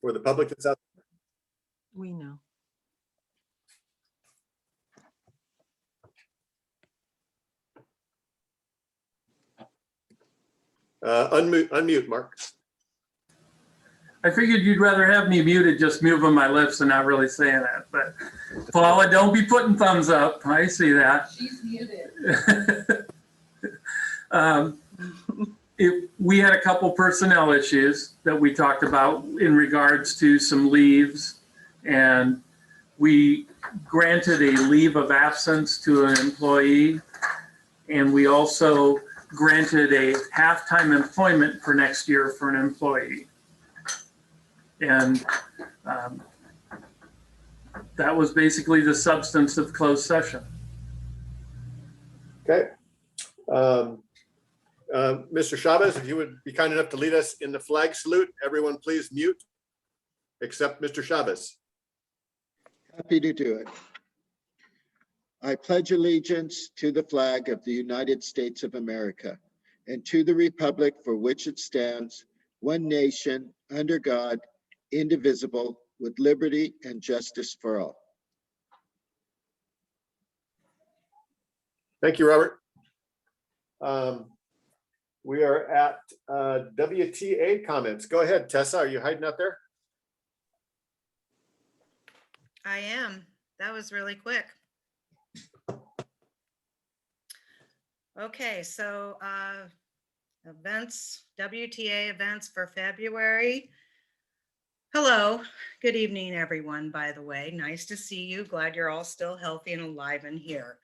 for the public that's out. We know. Unmute, Mark. I figured you'd rather have me muted, just moving my lips and not really saying that. But Paula, don't be putting thumbs up. I see that. She's muted. We had a couple personnel issues that we talked about in regards to some leaves, and we granted a leave of absence to an employee, and we also granted a half-time employment for next year for an employee. And that was basically the substance of closed session. Okay. Mr. Chavez, if you would be kind enough to lead us in the flag salute. Everyone please mute, except Mr. Chavez. Happy to do it. I pledge allegiance to the flag of the United States of America and to the republic for which it stands, one nation, under God, indivisible, with liberty and justice for all. Thank you, Robert. We are at WTA comments. Go ahead, Tessa. Are you hiding out there? I am. That was really quick. Okay, so events, WTA events for February. Hello, good evening, everyone, by the way. Nice to see you. Glad you're all still healthy and alive and here.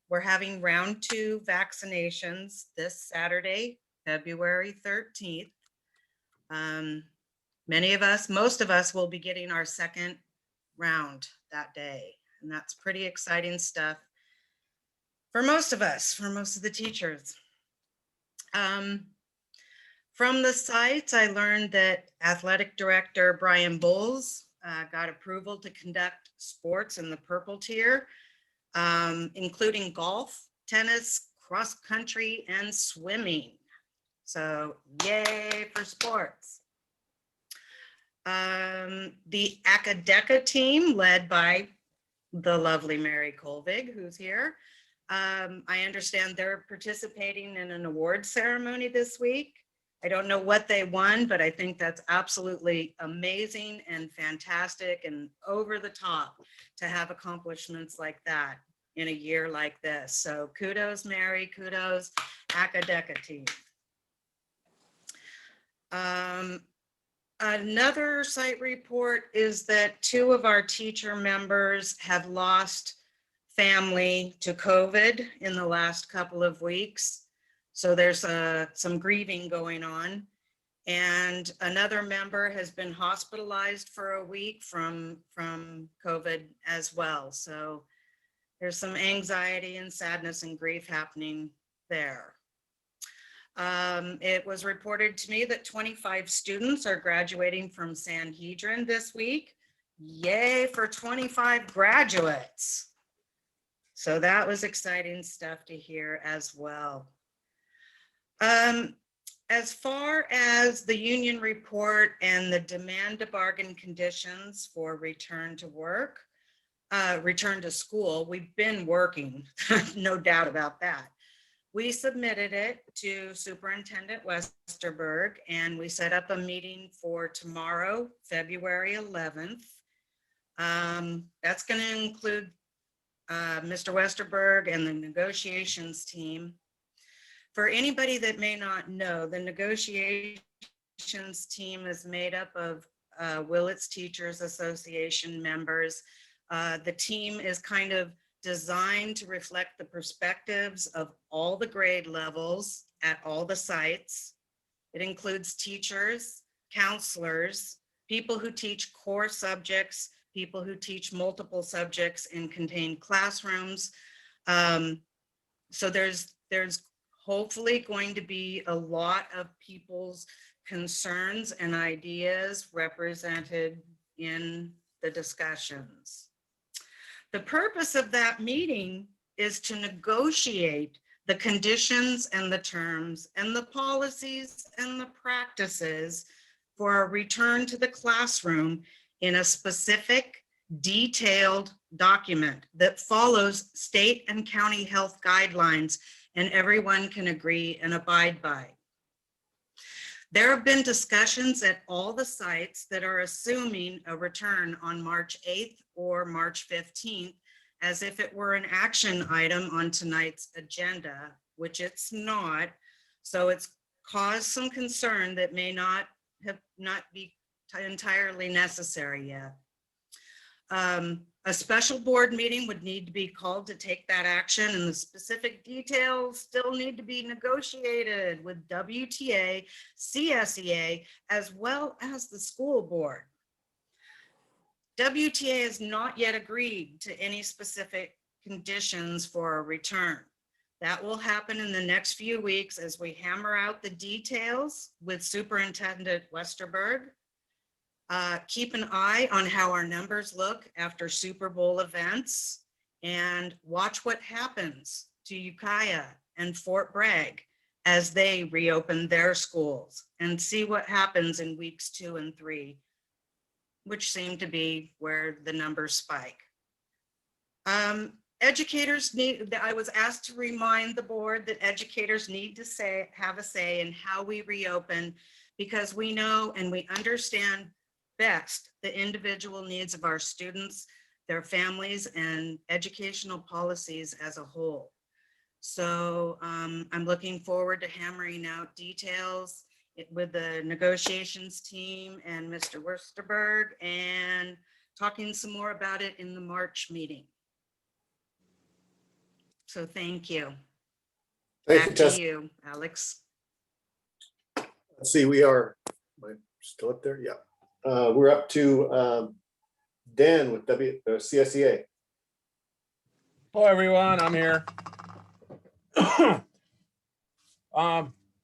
We're having round 2 vaccinations this Saturday, February 13th. Most of us will be getting our second round that day. And that's pretty exciting stuff for most of us, for most of the teachers. From the sites, I learned that Athletic Director Brian Bowles got approval to conduct sports in the purple tier, including golf, tennis, cross country, and swimming. So yay for sports. The Academic team led by the lovely Mary Colvig, who's here. I understand they're participating in an award ceremony this week. I don't know what they won, but I think that's absolutely amazing and fantastic and over the top to have accomplishments like that in a year like this. So kudos, Mary, kudos, Academic team. Another site report is that 2 of our teacher members have lost family to COVID in the last couple of weeks. So there's some grieving going on. And another member has been hospitalized for a week from COVID as well. So there's some anxiety and sadness and grief happening there. It was reported to me that 25 students are graduating from Sanhedrin this week. Yay for 25 graduates. So that was exciting stuff to hear as well. As far as the union report and the demand to bargain conditions for return to work, return to school, we've been working, no doubt about that. We submitted it to Superintendent Westerberg, and we set up a meeting for tomorrow, February 11th. That's going to include Mr. Westerberg and the negotiations team. For anybody that may not know, the negotiations team is made up of Willits Teachers Association members. The team is kind of designed to reflect the perspectives of all the grade levels at all the sites. It includes teachers, counselors, people who teach core subjects, people who teach multiple subjects in contained classrooms. So there's hopefully going to be a lot of people's concerns and ideas represented in the discussions. The purpose of that meeting is to negotiate the conditions and the terms and the policies and the practices for a return to the classroom in a specific, detailed document that follows state and county health guidelines and everyone can agree and abide by. There have been discussions at all the sites that are assuming a return on March 8th or March 15th as if it were an action item on tonight's agenda, which it's not. So it's caused some concern that may not be entirely necessary yet. A special board meeting would need to be called to take that action, and the specific details still need to be negotiated with WTA, CSEA, as well as the school board. WTA has not yet agreed to any specific conditions for a return. That will happen in the next few weeks as we hammer out the details with Superintendent Westerberg. Keep an eye on how our numbers look after Super Bowl events and watch what happens to Ukiah and Fort Bragg as they reopen their schools and see what happens in weeks 2 and 3, which seem to be where the numbers spike. Educators need, I was asked to remind the board that educators need to have a say in how we reopen, because we know and we understand best the individual needs of our students, their families, and educational policies as a whole. So I'm looking forward to hammering out details with the negotiations team and Mr. Westerberg and talking some more about it in the March meeting. So thank you. Thank you, Back Tess. to you, Alex. Let's see, we are, am I still up there? Yeah. We're up to Dan with CSEA. Hello, everyone. I'm here.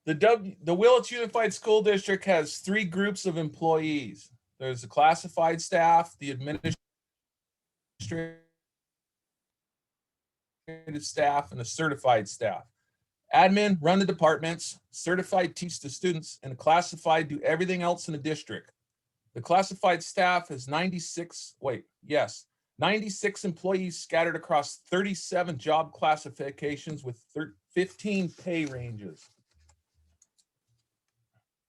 The Willits Unified School District has 3 groups of employees. There's the classified staff, the administrative staff, and the certified staff. Admin run the departments, certified teach the students, and the classified do everything else in the district. The classified staff has 96 employees scattered across 37 job classifications with 15 pay ranges.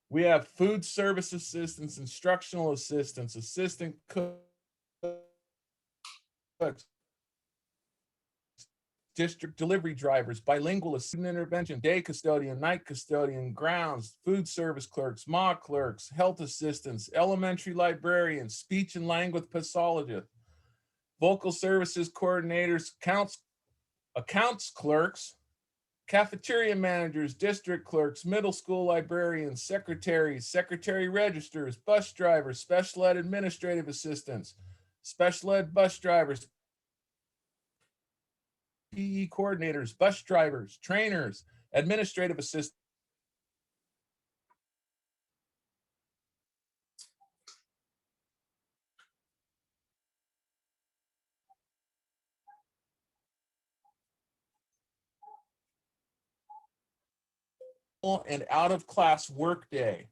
We have food service assistants, instructional assistants, assistant cooks, district delivery drivers, bilingual student intervention, day custodian, night custodian, grounds, food service clerks, mock clerks, health assistants, elementary librarians, speech and language pathologists, vocal services coordinators, accounts clerks, cafeteria managers, district clerks, middle school librarians, secretaries, secretary registers, bus drivers, special ed administrative assistants, special ed bus drivers, PE coordinators, bus drivers, trainers, administrative assistants. And out of class workday.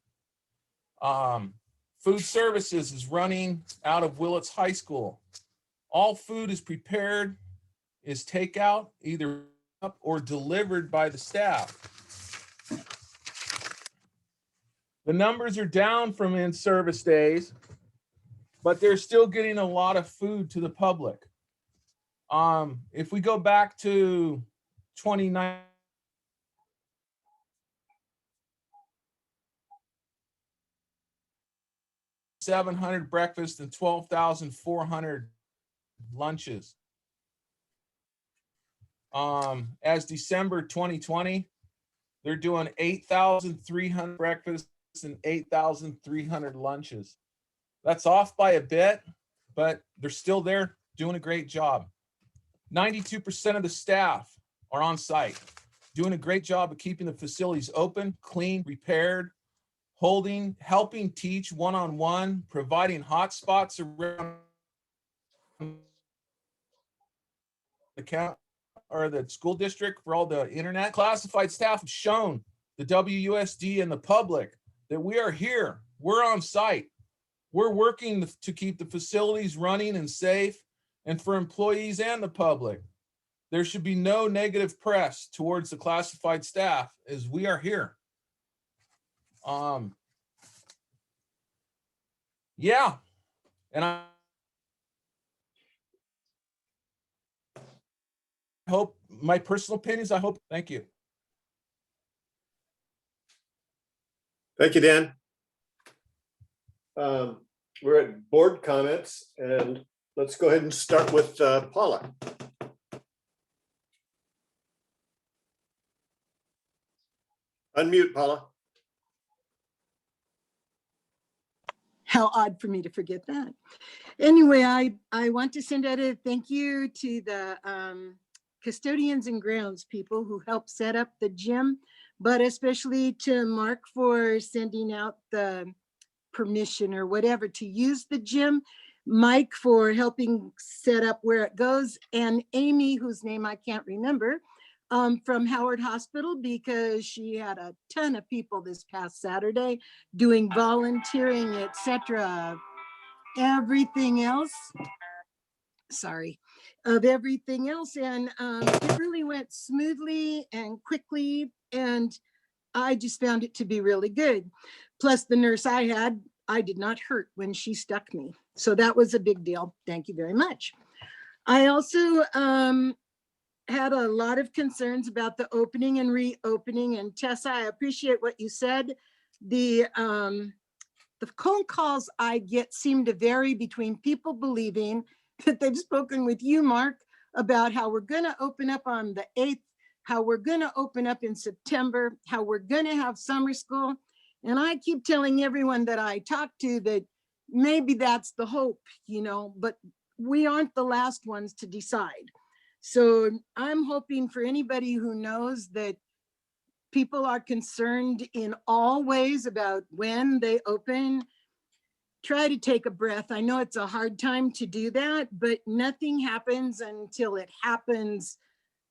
Food services is running out of Willits High School. All food is prepared, is takeout, either up or delivered by the staff. The numbers are down from in-service days, but they're still getting a lot of food to the public. If we go back to 2019, 700 breakfasts and 12,400 lunches. As December 2020, they're doing 8,300 breakfasts and 8,300 lunches. That's off by a bit, but they're still there doing a great job. 92% of the staff are on site, doing a great job of keeping the facilities open, clean, repaired, helping teach one-on-one, providing hotspots around the school district for all the internet. Classified staff have shown the WUSD and the public that we are here We're on site. We're working to keep the facilities running and safe, and for employees and the public. There should be no negative press towards the classified staff as we are here. Yeah, and I hope, my personal opinions, I hope, thank you. Thank you, Dan. We're at board comments, and let's go ahead and start with Paula. Unmute, Paula. How odd for me to forget that. Anyway, I want to send out a thank you to the custodians and grounds people who helped set up the gym, but especially to Mark for sending out the permission or whatever to use the gym, Mike for helping set up where it goes, and Amy, whose name I can't remember, from Howard Hospital, because she had a ton of people this past Saturday doing volunteering, etc. Everything else, sorry, of everything else. And it really went smoothly and quickly. And I just found it to be really good. Plus the nurse I did not hurt when she stuck me. So that was a big deal. Thank you very much. I also had a lot of concerns about the opening and reopening. And Tessa, I appreciate what you said. The phone calls I get seem to vary between people believing that they've spoken with you, Mark, about how we're going to open up on the 8th, how we're going to open up in September, how we're going to have summer school. And I keep telling everyone that I talk to that maybe that's the hope, you know, but we aren't the last ones to decide. So I'm hoping for anybody who knows that people are concerned in all ways about when they open, try to take a breath. I know it's a hard time to do that, but nothing happens until it happens,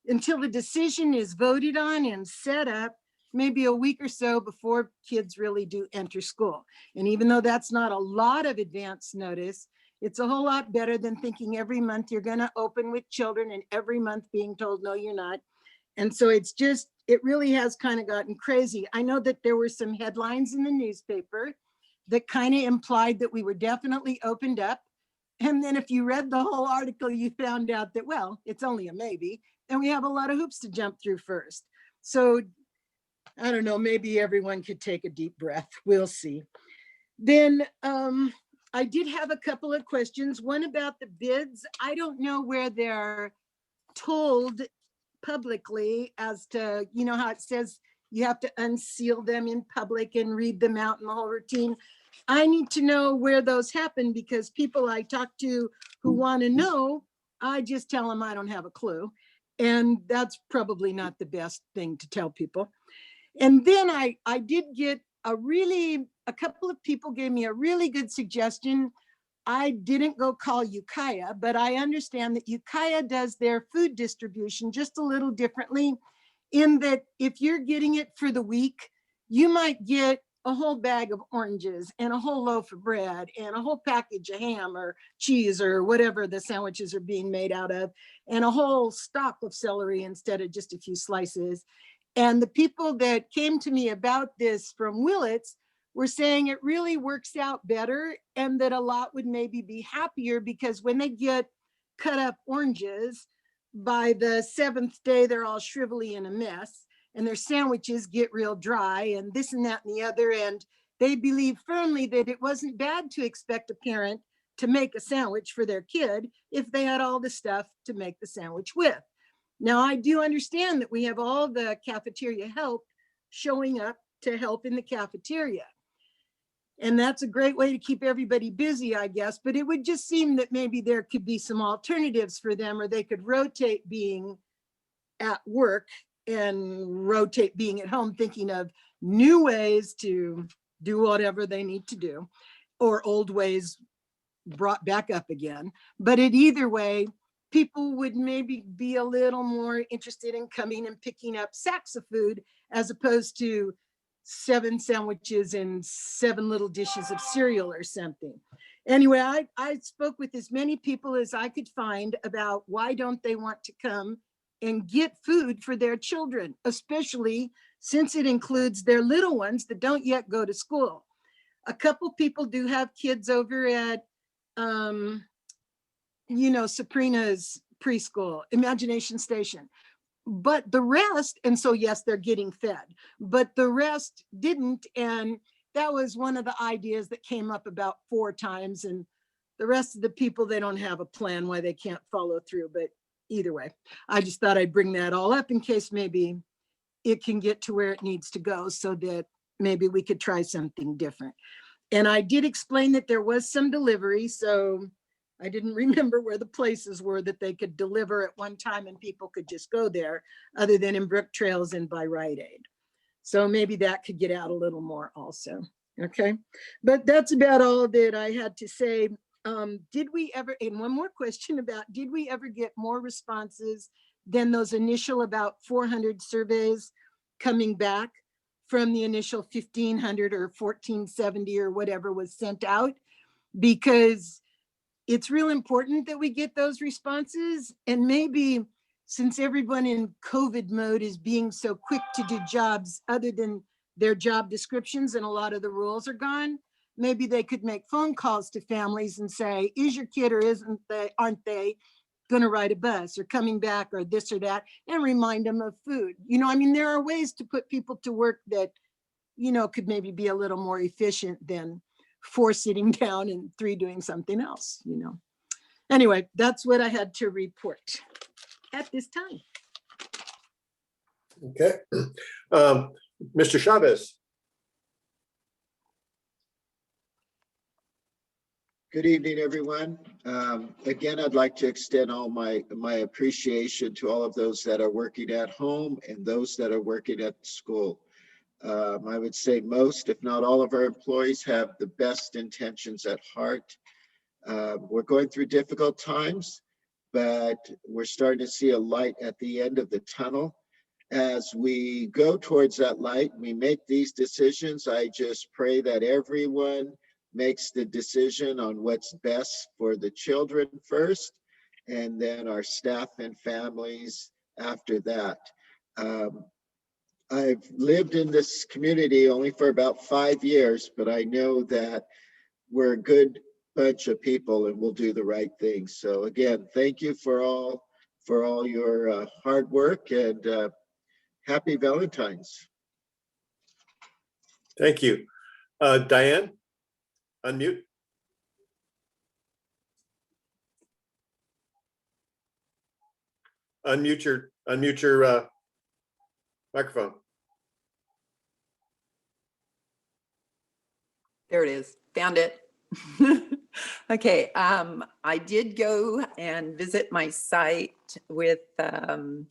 until the decision is voted on and set up, maybe a week or so before kids really do enter school. And even though that's not a lot of advance notice, it's a whole lot better than thinking every month you're going to open with children and every month being told, no, you're not. And so it's just, it really has kind of gotten crazy. I know that there were some headlines in the newspaper that kind of implied that we were definitely opened up. And then if you read the whole article, you found out that, well, it's only a maybe, and we have a lot of hoops to jump through first. So I don't know, maybe everyone could take a deep breath. We'll see. Then I did have a couple of questions. One about the bids. I don't know where they're told publicly as to, you know, how it says you have to unseal them in public and read them out in the whole routine. I need to know where those happen, because people I talk to who want to know, I just tell them I don't have a clue. And that's probably not the best thing to tell people. And then I did get a couple of people gave me a really good suggestion. I didn't go call Ukiah, but I understand that Ukiah does their food distribution just a little differently, in that if you're getting it for the week, you might get a whole bag of oranges and a whole loaf of bread and a whole package of ham or cheese or whatever the sandwiches are being made out of, and a whole stalk of celery instead of just a few slices. And the people that came to me about this from Willits were saying it really works out better, and that a lot would maybe be happier, because when they get cut up oranges, by the 7th day, they're all shrivelly and a mess, and their sandwiches get real dry and this and that and the other. And they believe firmly that it wasn't bad to expect a parent to make a sandwich for their kid if they had all the stuff to make the sandwich with. Now, I do understand that we have all the cafeteria help showing up to help in the cafeteria. And that's a great way to keep everybody busy, I guess. But it would just seem that maybe there could be some alternatives for them, or they could rotate being at work and rotate being at home, thinking of new ways to do whatever they need to do, or old ways brought back up again. But in either way, people would maybe be a little more interested in coming and picking up sacks of food, as opposed to 7 sandwiches and 7 little dishes of cereal or something. Anyway, I spoke with as many people as I could find about why don't they want to come and get food for their children, especially since it includes their little ones that don't yet go to school. A couple people do have kids over at, Sabrina's preschool, Imagination Station. But the rest, and so yes, they're getting fed, but the rest didn't. And that was one of the ideas that came up about 4 times. And the rest of the people, they don't have a plan why they can't follow through. But either way, I just thought I'd bring that all up in case maybe it can get to where it needs to go so that maybe we could try something different. And I did explain that there was some delivery, so I didn't remember where the places were that they could deliver at one time and people could just go there, other than in Brook Trails and by Rite Aid. So maybe that could get out a little more also. Okay, but that's about all that I had to say. Did we ever, and one more question about, did we ever get more responses than those initial about 400 surveys coming back from the initial 1,500 or 1,470 or whatever was sent out? Because it's real important that we get those responses. And maybe since everyone in COVID mode is being so quick to do jobs other than their job descriptions and a lot of the rules are gone, maybe they could make phone calls to families and say, is your kid or aren't they going to ride a bus or coming back or this or that, and remind them of food. I mean, there are ways to put people to work that, could maybe be a little more efficient than 4 sitting down and 3 doing something else, Anyway, that's what I had to report at this time. Okay. Mr. Chavez. Good evening, everyone. Again, I'd like to extend all my appreciation to all of those that are working at home and those that are working at school. I would say most, if not all of our employees have the best intentions at heart. We're going through difficult times, but we're starting to see a light at the end of the tunnel. As we go towards that light, we make these decisions. I just pray that everyone makes the decision on what's best for the children first, and then our staff and families after that. I've lived in this community only for about 5 years, but I know that we're a good bunch of people and we'll do the right thing. So again, thank you for all your hard work, and happy Valentine's. Thank you. Diane, unmute. Unmute your microphone. There it is. Found it. Okay. I did go and visit my site with, and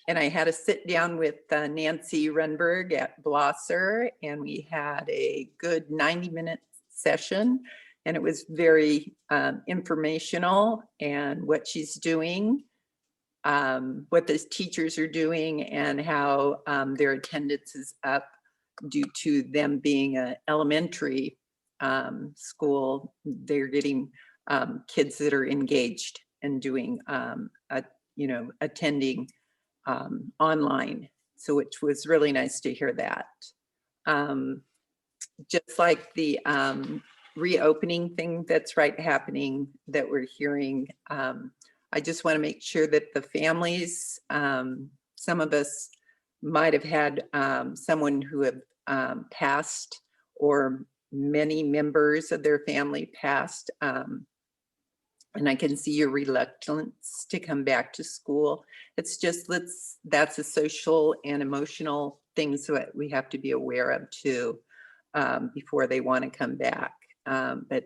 I had a sit down with Nancy Renberg at Blosser, and we had a good 90-minute session, and it was very informational, and what she's doing, what the teachers are doing, and how their attendance is up due to them being an elementary school. They're getting kids that are engaged and doing, attending online. So which was really nice to hear that. Just like the reopening thing that's happening that we're hearing, I just want to make sure that the families, some of us might have had someone who have passed, or many members of their family passed. And I can see your reluctance to come back to school. It's just, that's a social and emotional things that we have to be aware of too, before they want to come back. But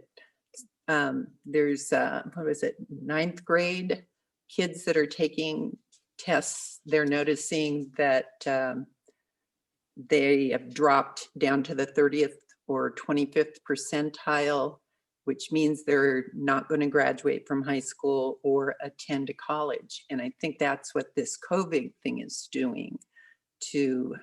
there's, what was it, 9th grade kids that are taking tests. They're noticing that they have dropped down to the 30th or 25th percentile, which means they're not going to graduate from high school or attend a college. And I think that's what this COVID thing is doing to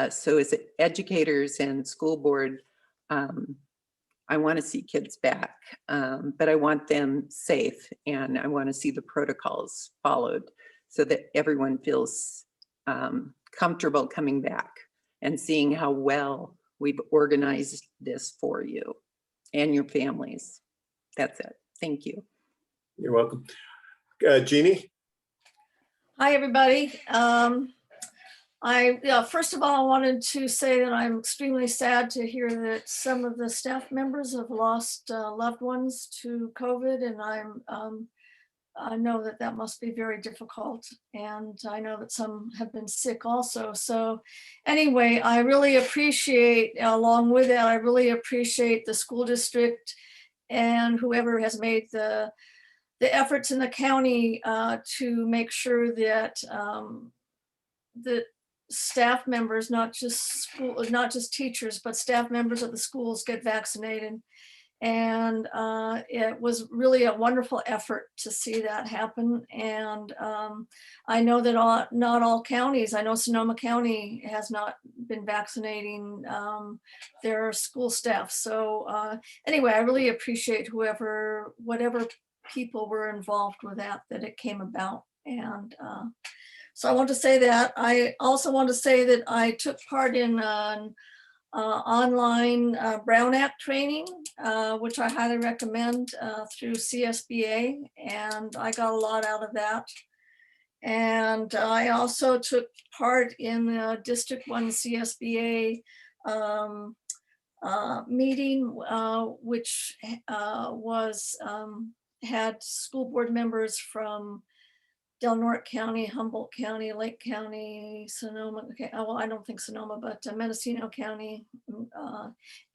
So as educators and school board, I want to see kids back, but I want them safe, and I want to see the protocols followed so that everyone feels comfortable coming back and seeing how well we've organized this for you and your families. That's it. Thank you. You're welcome. Jeannie? Hi, everybody. First of all, I wanted to say that I'm extremely sad to hear that some of the staff members have lost loved ones to COVID, and I know that that must be very difficult, and I know that some have been sick also. So anyway, I really appreciate, along with that, I really appreciate the school district and whoever has made the efforts in the county to make sure that the staff members, not just teachers, but staff members of the schools get vaccinated. And it was really a wonderful effort to see that happen. And I know that not all counties, I know Sonoma County has not been vaccinating their school staff. So anyway, I really appreciate whatever people were involved with that it came about. And so I want to say that. I also want to say that I took part in an online Brown Act training, which I highly recommend through CSBA, and I got a lot out of that. And I also took part in the District 1 CSBA meeting, which had school board members from Del Norte County, Humboldt County, Lake County, Sonoma, well, I don't think Sonoma, but Mendocino County.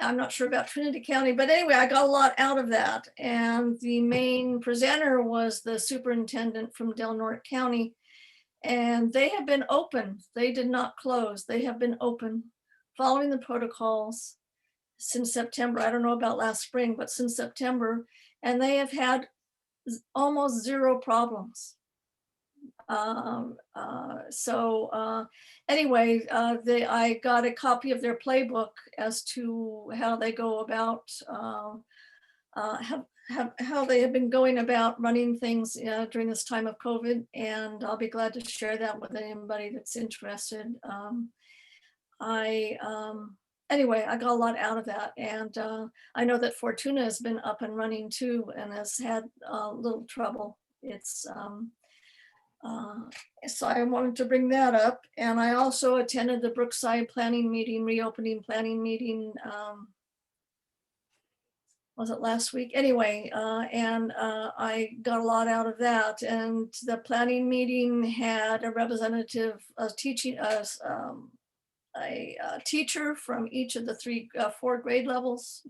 I'm not sure about Trinity County, but anyway, I got a lot out of that. And the main presenter was the superintendent from Del Norte County. And they have been open. They did not close. They have been open, following the protocols since September. I don't know about last spring, but since September. And they have had almost zero problems. Anyway, I got a copy of their playbook as to how they go about, how they have been going about running things during this time of COVID, and I'll be glad to share that with anybody that's interested. Anyway, I got a lot out of that, and I know that Fortuna has been up and running too, and has had a little trouble. So I wanted to bring that up. And I also attended the Brookside planning meeting, reopening planning meeting. Was it last week? Anyway, and I got a lot out of that. And the planning meeting had a representative teaching us, a teacher from each of the 3 grade levels.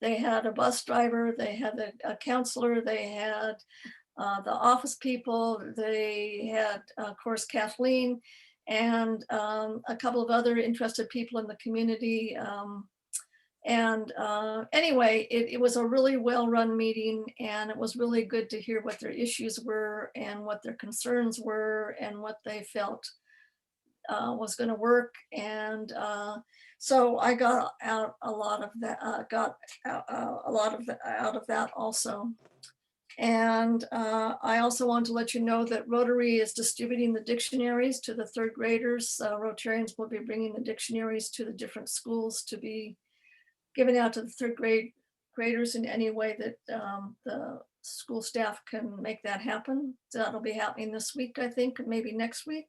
They had a bus driver, they had a counselor, they had the office people, they had, of course, Kathleen, and a couple of other interested people in the community. Anyway, it was a really well-run meeting, and it was really good to hear what their issues were and what their concerns were and what they felt was going to work. And so I got out a lot of that, out of that also. And I also want to let you know that Rotary is distributing the dictionaries to the 3rd graders. Rotarians will be bringing the dictionaries to the different schools to be given out to the 3rd graders in any way that the school staff can make that happen. So that'll be happening this week, I think, maybe next week.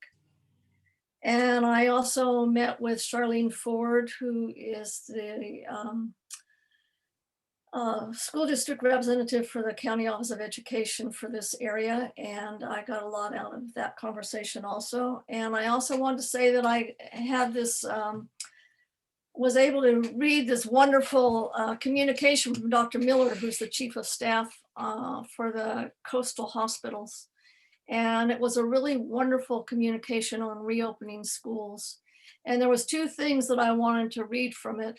And I also met with Charlene Ford, who is the school district representative for the County Office of Education for this area. And I got a lot out of that conversation also. And I also want to say that I had this, was able to read this wonderful communication from Dr. Miller, who's the chief of staff for the coastal hospitals. And it was a really wonderful communication on reopening schools. And there was 2 things that I wanted to read from it.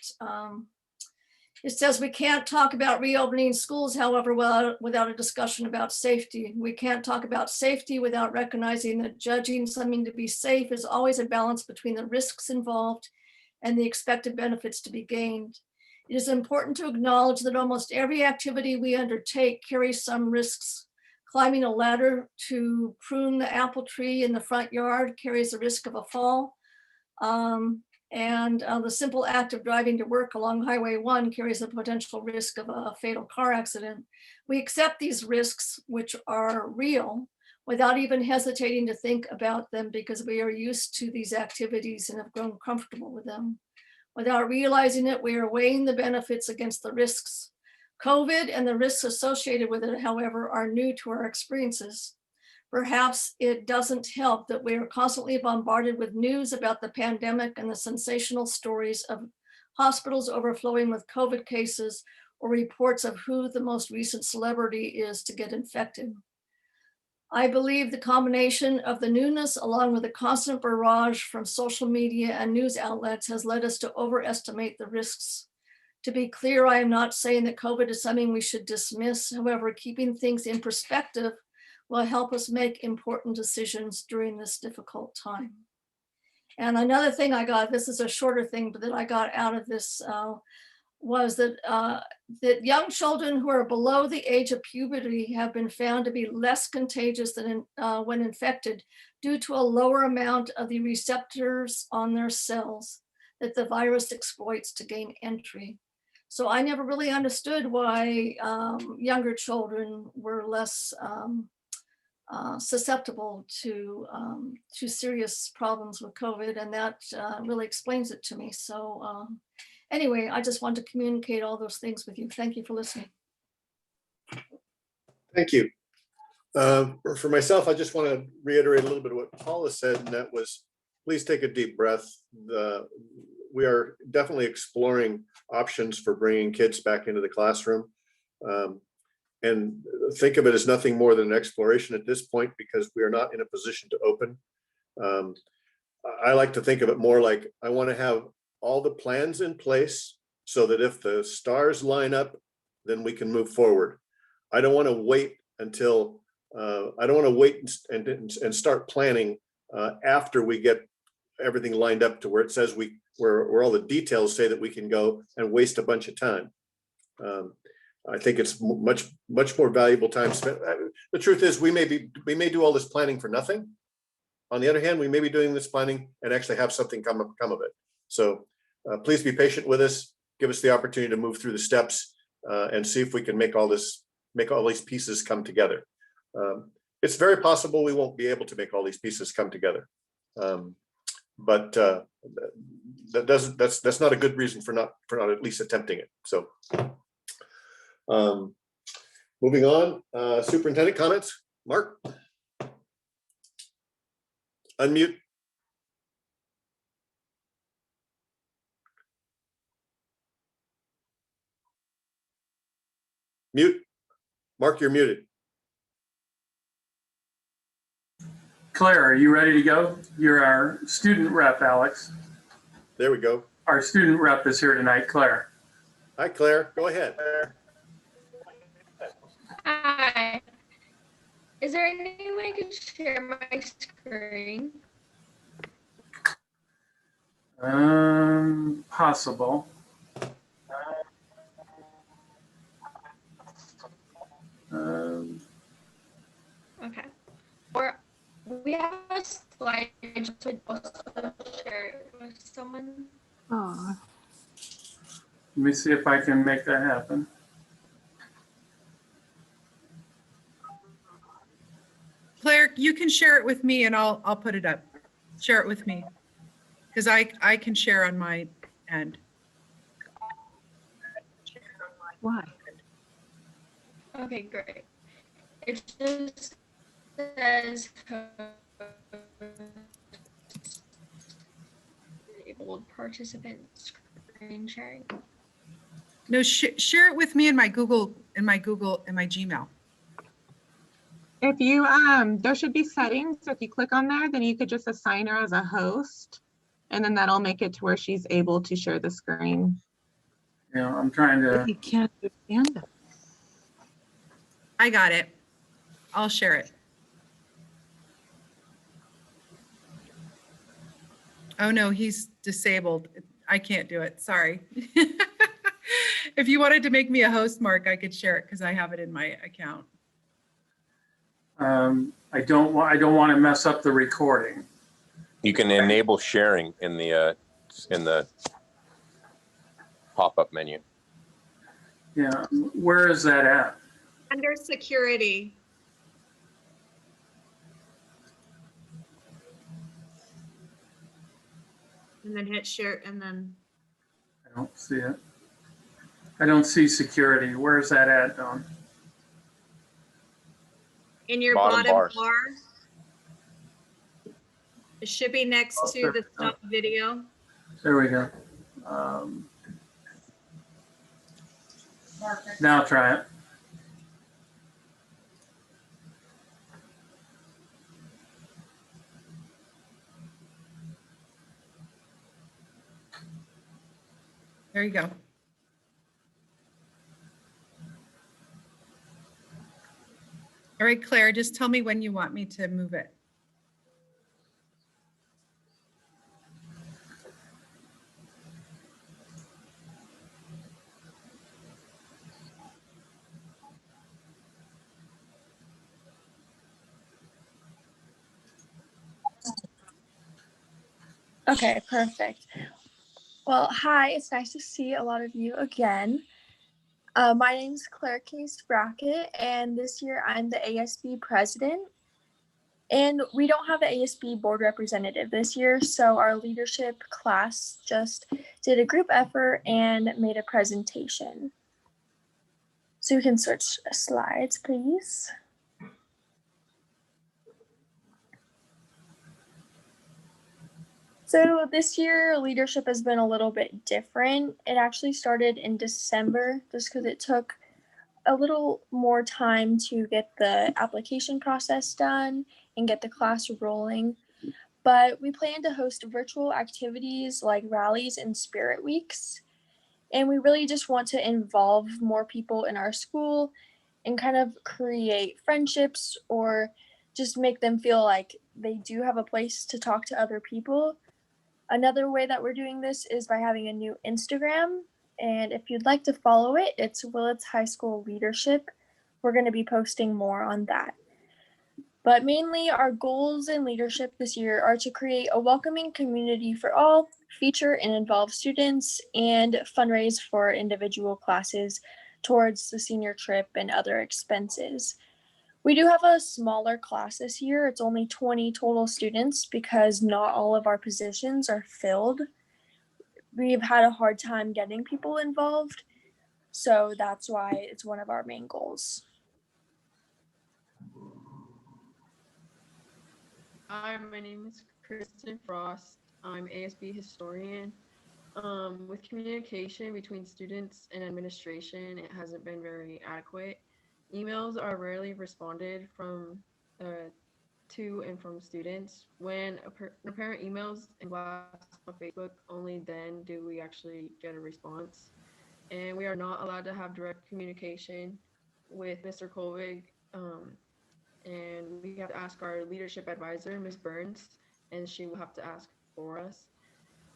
It says we can't talk about reopening schools, however, without a discussion about safety. We can't talk about safety without recognizing that judging something to be safe is always a balance between the risks involved and the expected benefits to be gained. It is important to acknowledge that almost every activity we undertake carries some risks. Climbing a ladder to prune the apple tree in the front yard carries the risk of a fall. The simple act of driving to work along Highway 1 carries the potential risk of a fatal car accident. We accept these risks, which are real, without even hesitating to think about them because we are used to these activities and have grown comfortable with them. Without realizing it, we are weighing the benefits against the risks. COVID and the risks associated with it, however, are new to our experiences. Perhaps it doesn't help that we are constantly bombarded with news about the pandemic and the sensational stories of hospitals overflowing with COVID cases or reports of who the most recent celebrity is to get infected. I believe the combination of the newness along with the constant barrage from social media and news outlets has led us to overestimate the risks. To be clear, I am not saying that COVID is something we should dismiss. However, keeping things in perspective will help us make important decisions during this difficult time. And another thing I got, this is a shorter thing, but that I got out of this was that that young children who are below the age of puberty have been found to be less contagious than when infected due to a lower amount of the receptors on their cells that the virus exploits to gain entry. So I never really understood why younger children were less susceptible to serious problems with COVID, and that really explains it to me. So anyway, I just wanted to communicate all those things with you. Thank you for listening. Thank you. For myself, I just want to reiterate a little bit of what Paula said, and that was, please take a deep breath. We are definitely exploring options for bringing kids back into the classroom. And think of it as nothing more than an exploration at this point, because we are not in a position to open. I like to think of it more like I want to have all the plans in place so that if the stars line up, then we can move forward. I don't want to wait until and start planning after we get everything lined up to where it says where all the details say that we can go and waste a bunch of time. I think it's much more valuable time spent. The truth is, we may do all this planning for nothing. On the other hand, we may be doing this planning and actually have something come of it. So please be patient with us. Give us the opportunity to move through the steps and see if we can make all these pieces come together. It's very possible we won't be able to make all these pieces come together, but that's not a good reason for not at least attempting it. So. Moving on, superintendent comments. Mark, unmute. Mute. Mark, you're muted. Claire, are you ready to go? You're our student rep, Alex. There we go. Our student rep is here tonight, Claire. Hi, Claire. Go ahead. Hi. Is there any way I can share my screen? Possible. Okay. Or we have a slide just to also share it with someone. Aw. Let me see if I can make that happen. Claire, you can share it with me and I'll put it up. Share it with me. Because I can share on my end. Why? Okay, great. It just says enabled participant screen sharing. No, share it with me in my Google, in my Gmail. If you, there should be settings. If you click on there, then you could just assign her as a host, and then that'll make it to where she's able to share the screen. I'm trying to, You can't understand them. I got it. I'll share it. Oh no, he's disabled. I can't do it. Sorry. If you wanted to make me a host, Mark, I could share it because I have it in my account. I don't want to mess up the recording. You can enable sharing in the pop-up menu. Yeah, where is that at? Under security. And then hit share and then. I don't see it. I don't see security. Where is that at, Dawn? In your Bottom bottom bar. bar. It should be next to the stop video. There we go. Now try it. There you go. All right, Claire, just tell me when you want me to move it. Okay, perfect. Well, hi, it's nice to see a lot of you again. My name is Claire Case Brackett, and this year I'm the ASB president. And we don't have an ASB board representative this year, so our leadership class just did a group effort and made a presentation. So you can switch slides, please. So this year, leadership has been a little bit different. It actually started in December just because it took a little more time to get the application process done and get the class rolling. But we plan to host virtual activities like rallies and spirit weeks. And we really just want to involve more people in our school and kind of create friendships or just make them feel like they do have a place to talk to other people. Another way that we're doing this is by having a new Instagram. And if you'd like to follow it, it's Willits High School Leadership. We're going to be posting more on that. But mainly our goals in leadership this year are to create a welcoming community for all, feature and involve students, and fundraise for individual classes towards the senior trip and other expenses. We do have a smaller class this year. It's only 20 total students because not all of our positions are filled. We've had a hard time getting people involved, so that's why it's one of our main goals. Hi, my name is Kristen Frost. I'm ASB historian. With communication between students and administration, it hasn't been very adequate. Emails are rarely responded from to and from students. When a parent emails and blasts on Facebook, only then do we actually get a response. And we are not allowed to have direct communication with Mr. Colvig. And we have to ask our leadership advisor, Ms. Burns, and she will have to ask for us.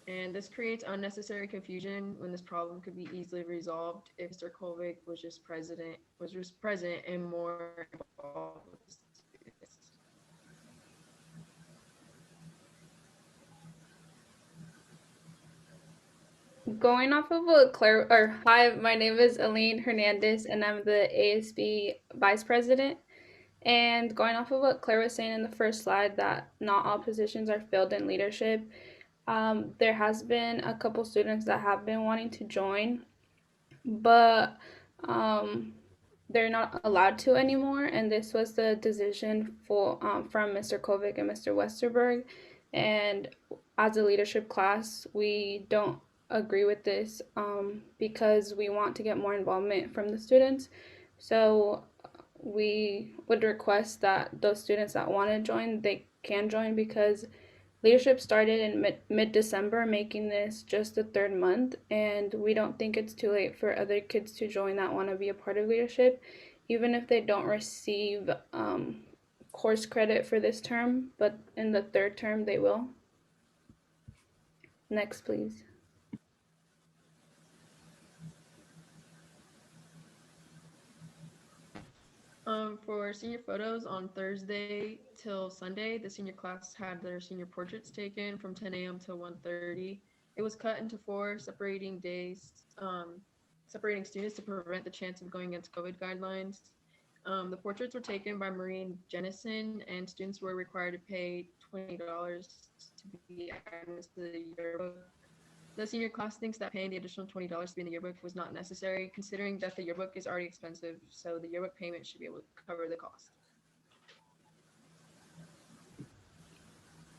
And this creates unnecessary confusion when this problem could be easily resolved if Mr. Colvig was just present and more involved with the students. Going off of what hi, my name is Aline Hernandez and I'm the ASB Vice President. And going off of what Claire was saying in the first slide, that not all positions are filled in leadership, there has been a couple students that have been wanting to join, but they're not allowed to anymore. And this was the decision from Mr. Kovic and Mr. Westerberg. And as a leadership class, we don't agree with this because we want to get more involvement from the students. So we would request that those students that want to join, they can join, because Leadership started in mid-December, making this just the third month, and we don't think it's too late for other kids to join that want to be a part of leadership, even if they don't receive course credit for this term, but in the third term they will. Next, please. For senior photos on Thursday till Sunday, the senior class had their senior portraits taken from 10 a.m. to 1:30. It was cut into 4 separating days, separating students to prevent the chance of going against COVID guidelines. The portraits were taken by Maureen Jennison, and students were required to pay $20 to be added to the yearbook. The senior class thinks that paying the additional $20 to be in the yearbook was not necessary, considering that the yearbook is already expensive, so the yearbook payment should be able to cover the cost.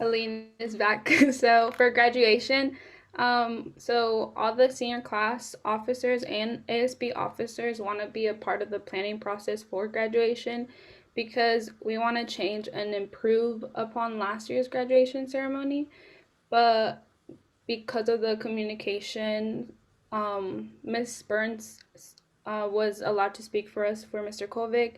Aline is back. So for graduation, so all the senior class officers and ASB officers want to be a part of the planning process for graduation because we want to change and improve upon last year's graduation ceremony. But because of the communication, Ms. Burns was allowed to speak for us for Mr. Kovic,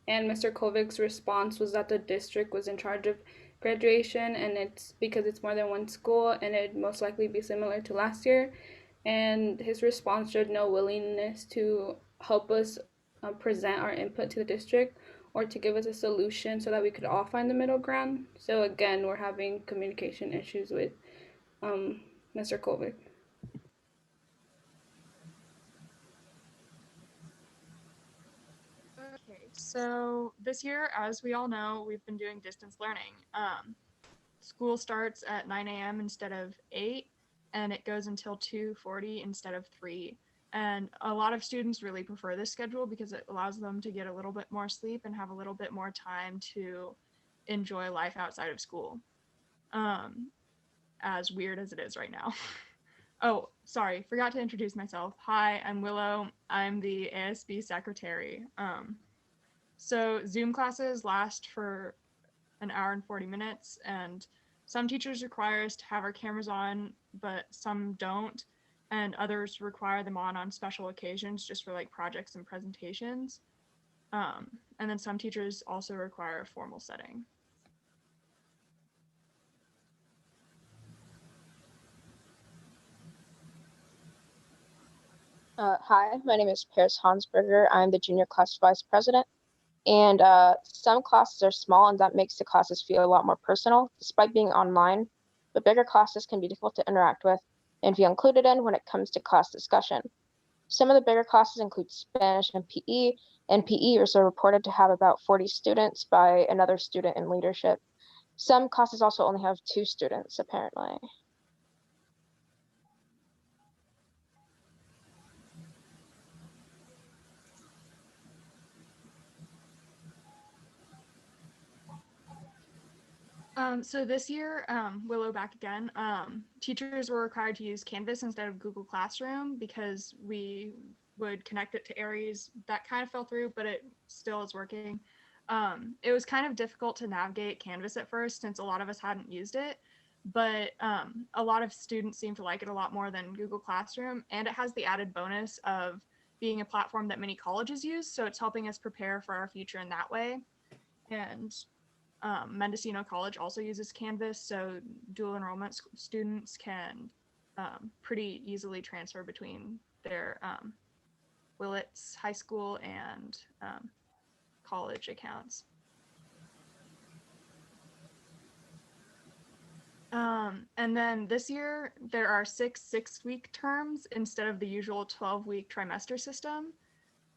and Mr. Kovic's response was that the district was in charge of graduation, and it's because it's more than one school, and it'd most likely be similar to last year. And his response showed no willingness to help us present our input to the district or to give us a solution so that we could all find the middle ground. So again, we're having communication issues with Mr. Kovic. Okay, so this year, as we all know, we've been doing distance learning. School starts at 9 a.m. instead of 8, and it goes until 2:40 instead of 3. And a lot of students really prefer this schedule because it allows them to get a little bit more sleep and have a little bit more time to enjoy life outside of school, as weird as it is right now. Oh, sorry, forgot to introduce myself. Hi, I'm Willow. I'm the ASB secretary. So Zoom classes last for an hour and 40 minutes, and some teachers require us to have our cameras on, but some don't, and others require them on special occasions just for like projects and presentations. And then some teachers also require a formal setting. Hi, my name is Paris Hansberger. I'm the junior class vice president. And some classes are small, and that makes the classes feel a lot more personal, despite being online. But bigger classes can be difficult to interact with and feel included in when it comes to class discussion. Some of the bigger classes include Spanish and PE are reported to have about 40 students by another student in leadership. Some classes also only have 2 students, apparently. So this year, Willow back again, teachers were required to use Canvas instead of Google Classroom because we would connect it to Aries. That kind of fell through, but it still is working. It was kind of difficult to navigate Canvas at first since a lot of us hadn't used it, but a lot of students seem to like it a lot more than Google Classroom, and it has the added bonus of being a platform that many colleges use, so it's helping us prepare for our future in that way. And Mendocino College also uses Canvas, so dual enrollment students can pretty easily transfer between their Willits high school and college accounts. And then this year, there are 6 6-week terms instead of the usual 12-week trimester system.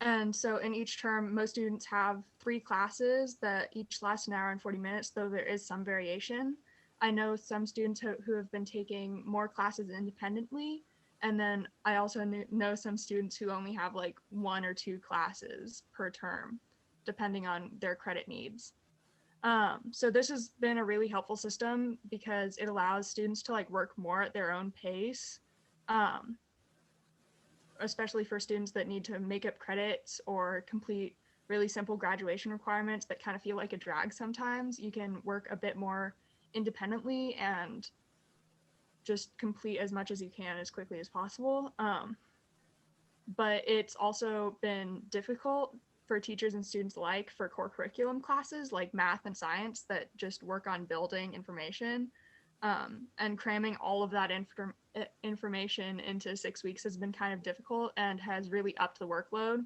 And so in each term, most students have 3 classes that each last an hour and 40 minutes, though there is some variation. I know some students who have been taking more classes independently. And then I also know some students who only have like 1 or 2 classes per term, depending on their credit needs. So this has been a really helpful system because it allows students to like work more at their own pace. Especially for students that need to make up credits or complete really simple graduation requirements that kind of feel like a drag sometimes. You can work a bit more independently and just complete as much as you can as quickly as possible. But it's also been difficult for teachers and students alike for core curriculum classes like math and science that just work on building information. And cramming all of that information into 6 weeks has been kind of difficult and has really upped the workload.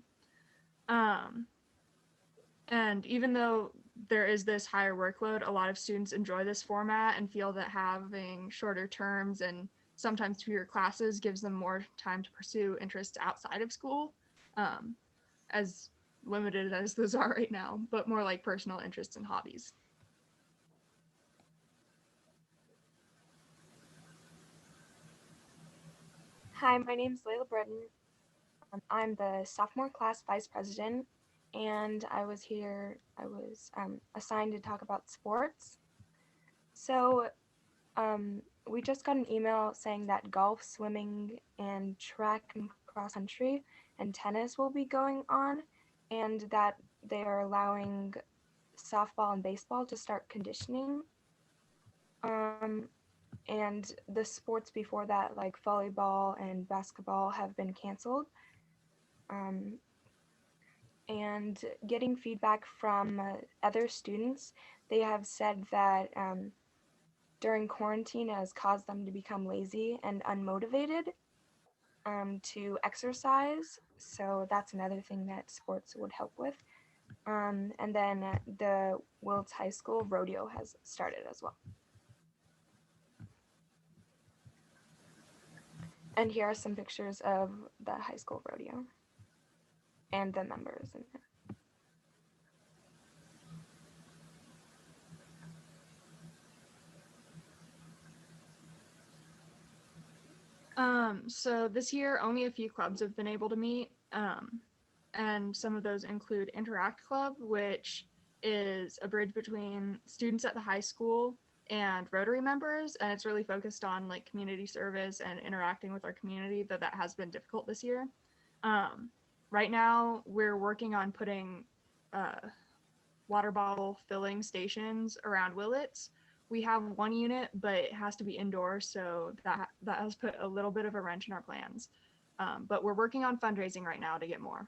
And even though there is this higher workload, a lot of students enjoy this format and feel that having shorter terms and sometimes fewer classes gives them more time to pursue interests outside of school, as limited as those are right now, but more like personal interests and hobbies. Hi, my name is Layla Breton. I'm the sophomore class vice president, and I was assigned to talk about sports. So we just got an email saying that golf, swimming, and track and cross country and tennis will be going on, and that they are allowing softball and baseball to start conditioning. And the sports before that, like volleyball and basketball, have been canceled. And getting feedback from other students, they have said that during quarantine it has caused them to become lazy and unmotivated to exercise. So that's another thing that sports would help with. And then the Willits High School Rodeo has started as well. And here are some pictures of the high school rodeo and the members in it. So this year, only a few clubs have been able to meet, and some of those include Interact Club, which is a bridge between students at the high school and Rotary members, and it's really focused on like community service and interacting with our community, though that has been difficult this year. Right now, we're working on putting water bottle filling stations around Willits. We have one unit, but it has to be indoors, so that has put a little bit of a wrench in our plans. But we're working on fundraising right now to get more.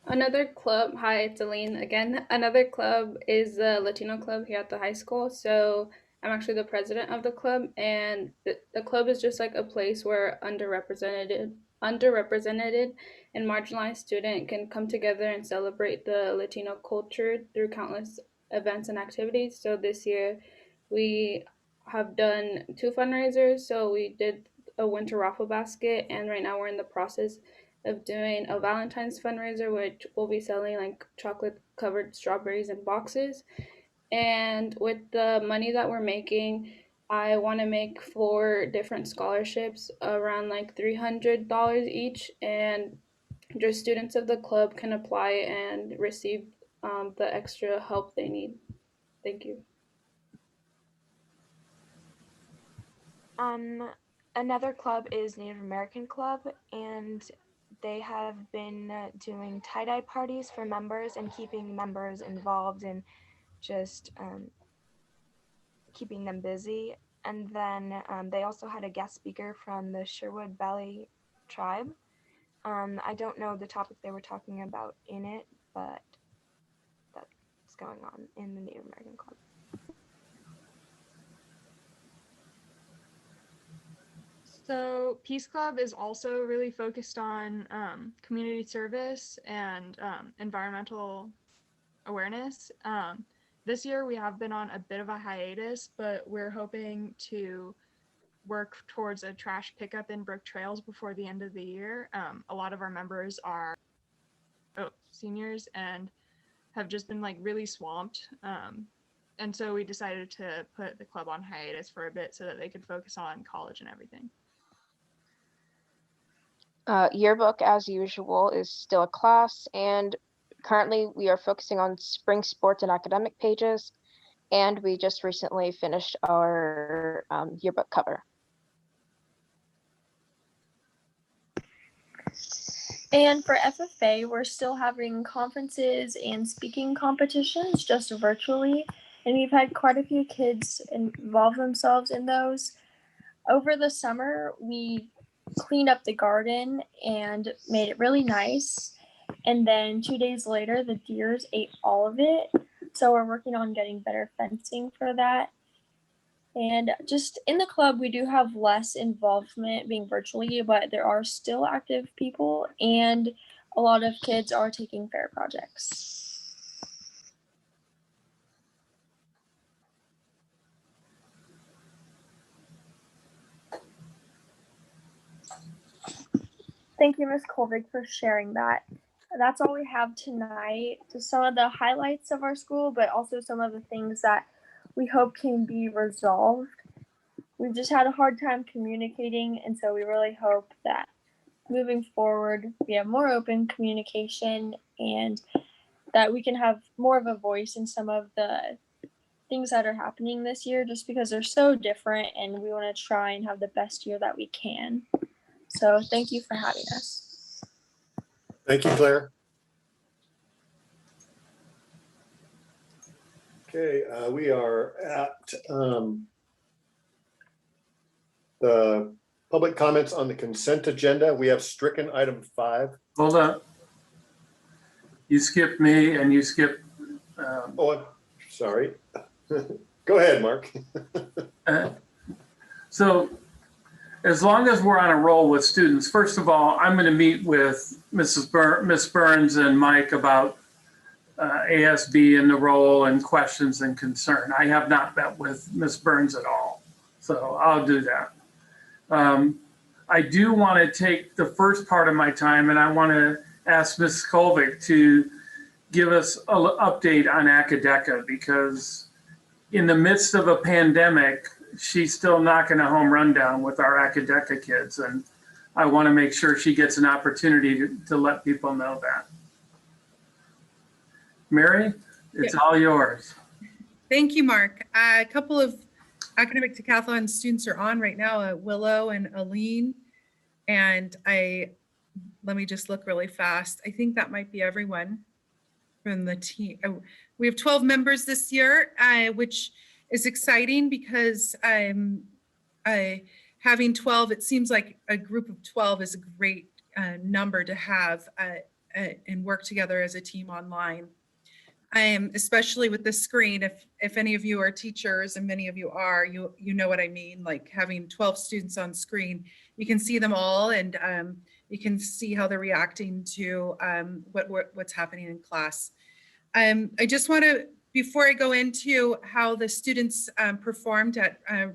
Another club, hi, it's Aline again. Another club is the Latino Club here at the high school. So I'm actually the president of the club, and the club is just like a place where underrepresented and marginalized student can come together and celebrate the Latino culture through countless events and activities. So this year we have done 2 fundraisers. So we did a winter raffle basket, and right now we're in the process of doing a Valentine's fundraiser, which will be selling like chocolate covered strawberries in boxes. And with the money that we're making, I want to make 4 different scholarships around like $300 each, and just students of the club can apply and receive the extra help they need. Thank you. Another club is Native American Club, and they have been doing tie-dye parties for members and keeping members involved and just keeping them busy. And then they also had a guest speaker from the Sherwood Valley tribe. I don't know the topic they were talking about in it, but that's going on in the Native American Club. So Peace Club is also really focused on community service and environmental awareness. This year we have been on a bit of a hiatus, but we're hoping to work towards a trash pickup in Brook Trails before the end of the year. A lot of our members are seniors and have just been like really swamped. And so we decided to put the club on hiatus for a bit so that they could focus on college and everything. Yearbook, as usual, is still a class, and currently we are focusing on spring sports and academic pages, and we just recently finished our yearbook cover. And for FFA, we're still having conferences and speaking competitions just virtually. And we've had quite a few kids involve themselves in those. Over the summer, we cleaned up the garden and made it really nice. And then 2 days later, the deers ate all of it. So we're working on getting better fencing for that. And just in the club, we do have less involvement being virtually, but there are still active people and a lot of kids are taking fair projects. Thank you, Ms. Colvig, for sharing that. That's all we have tonight. Just some of the highlights of our school, but also some of the things that we hope can be resolved. We've just had a hard time communicating, and so we really hope that moving forward, we have more open communication and that we can have more of a voice in some of the things that are happening this year, just because they're so different and we want to try and have the best year that we can. So thank you for having us. Thank you, Claire. Okay, we are at the public comments on the consent agenda. We have stricken item 5. Hold on. You skipped me and you skipped. Oh, I'm sorry. Go ahead, Mark. So as long as we're on a roll with students, first of all, I'm going to meet with Miss Burns and Mike about ASB and the role and questions and concern. I have not met with Miss Burns at all, so I'll do that. I do want to take the first part of my time and I want to ask Ms. Colvig to give us an update on Academic, because in the midst of a pandemic, she's still knocking a home run down with our Academic kids. And I want to make sure she gets an opportunity to let people know that. Mary, it's all yours. Thank you, Mark. A couple of Academic Decathlon students are on right now, Willow and Aline. And let me just look really fast. I think that might be everyone from the team. We have 12 members this year, which is exciting because having 12, it seems like a group of 12 is a great number to have and work together as a team online. Especially with the screen, if any of you are teachers, and many of you are, you know what I mean, like having 12 students on screen, you can see them all and you can see how they're reacting to what's happening in class. I just want to, before I go into how the students performed at the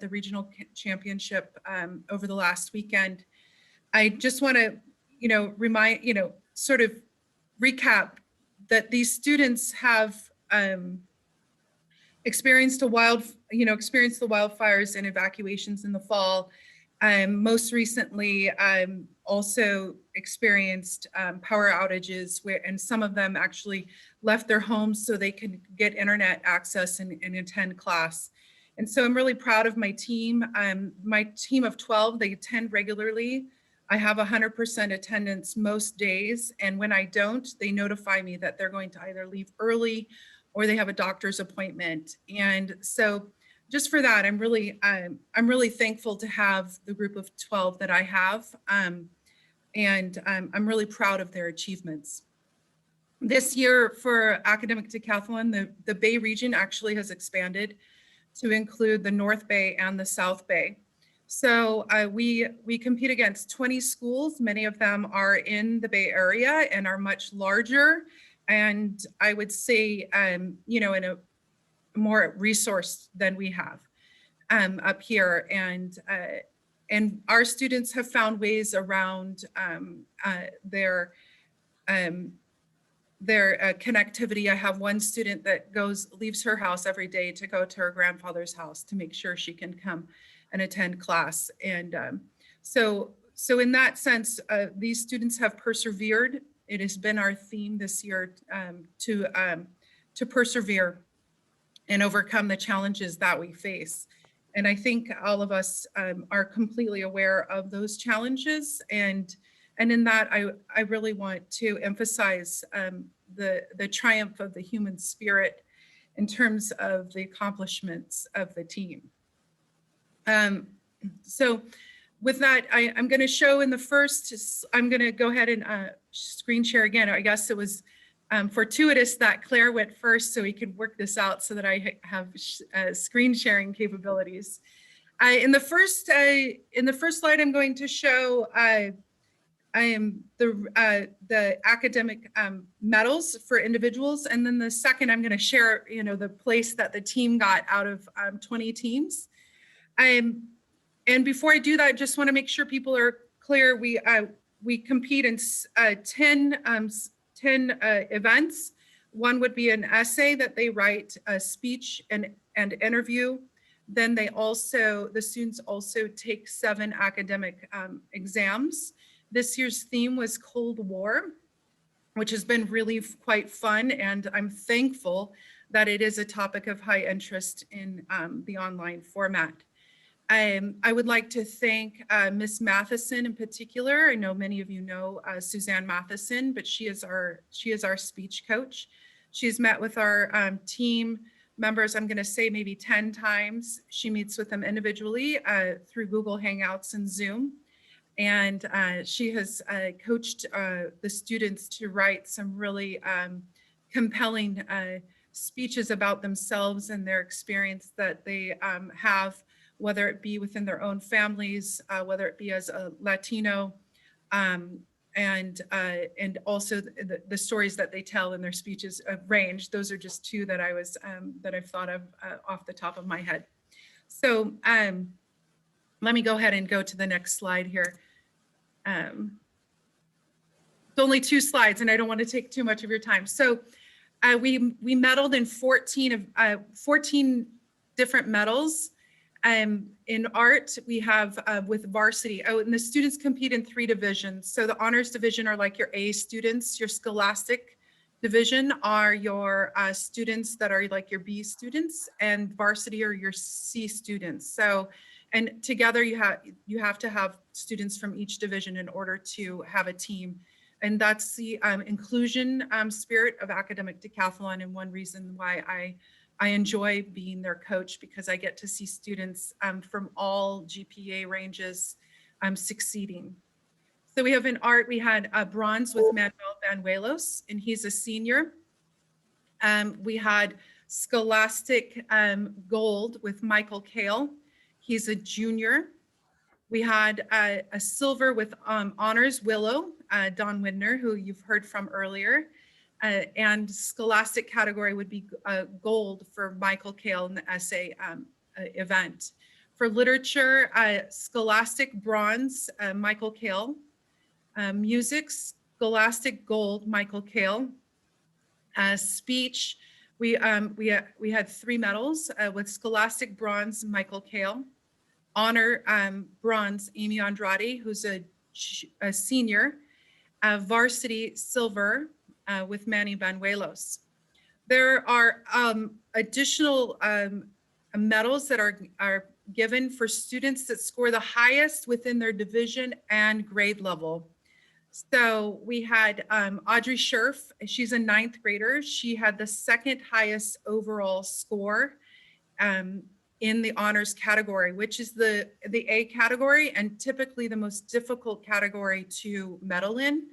regional championship over the last weekend, I just want to, remind, sort of recap that these students have experienced the wildfires and evacuations in the fall. Most recently, also experienced power outages and some of them actually left their homes so they could get internet access and attend class. And so I'm really proud of my team. My team of 12, they attend regularly. I have 100% attendance most days. And when I don't, they notify me that they're going to either leave early or they have a doctor's appointment. And so just for that, I'm really thankful to have the group of 12 that I have. And I'm really proud of their achievements. This year for Academic Decathlon, the Bay region actually has expanded to include the North Bay and the South Bay. So we compete against 20 schools. Many of them are in the Bay Area and are much larger. And I would say, in a more resource than we have up here. And our students have found ways around their connectivity. I have one student that leaves her house every day to go to her grandfather's house to make sure she can come and attend class. And so in that sense, these students have persevered. It has been our theme this year to persevere and overcome the challenges that we face. And I think all of us are completely aware of those challenges and And in that, I really want to emphasize the triumph of the human spirit in terms of the accomplishments of the team. So with that, I'm going to show in the first, I'm going to go ahead and screen share again. I guess it was fortuitous that Claire went first so we could work this out so that I have screen sharing capabilities. In the first slide, I'm going to show the academic medals for individuals, and then the second I'm going to share, the place that the team got out of 20 teams. And before I do that, I just want to make sure people are clear. We compete in 10 events. One would be an essay that they write, a speech and interview. Then the students also take 7 academic exams. This year's theme was Cold War, which has been really quite fun, and I'm thankful that it is a topic of high interest in the online format. I would like to thank Miss Matheson in particular. I know many of you know Suzanne Matheson, but she is our speech coach. She's met with our team members, I'm going to say maybe 10 times. She meets with them individually through Google Hangouts and Zoom. And she has coached the students to write some really compelling speeches about themselves and their experience that they have, whether it be within their own families, whether it be as a Latino, and also the stories that they tell in their speeches range. Those are just 2 that I've thought of off the top of my head. So let me go ahead and go to the next slide here. It's only 2 slides, and I don't want to take too much of your time. So we medaled in 14 different medals. In art, we have with varsity. Oh, and the students compete in 3 divisions. So the honors division are like your A students. Your scholastic division are your students that are like your B students, and varsity are your C students. So, and together you have to have students from each division in order to have a team. And that's the inclusion spirit of academic decathlon, and one reason why I enjoy being their coach, because I get to see students from all GPA ranges succeeding. So we have in art, we had bronze with Manuel Banuelos, and he's a senior. We had scholastic gold with Michael Kale. He's a junior. We had a silver with honors Willow, Don Widner, who you've heard from earlier. And scholastic category would be gold for Michael Kale in the essay event. For literature, scholastic bronze, Michael Kale. Music, scholastic gold, Michael Kale. Speech, we had 3 medals with scholastic bronze, Michael Kale. Honor bronze, Amy Andrade, who's a senior. Varsity silver with Manny Banuelos. There are additional medals that are given for students that score the highest within their division and grade level. So we had Audrey Scherf, she's a 9th grader. She had the 2nd highest overall score in the honors category, which is the A category and typically the most difficult category to medal in.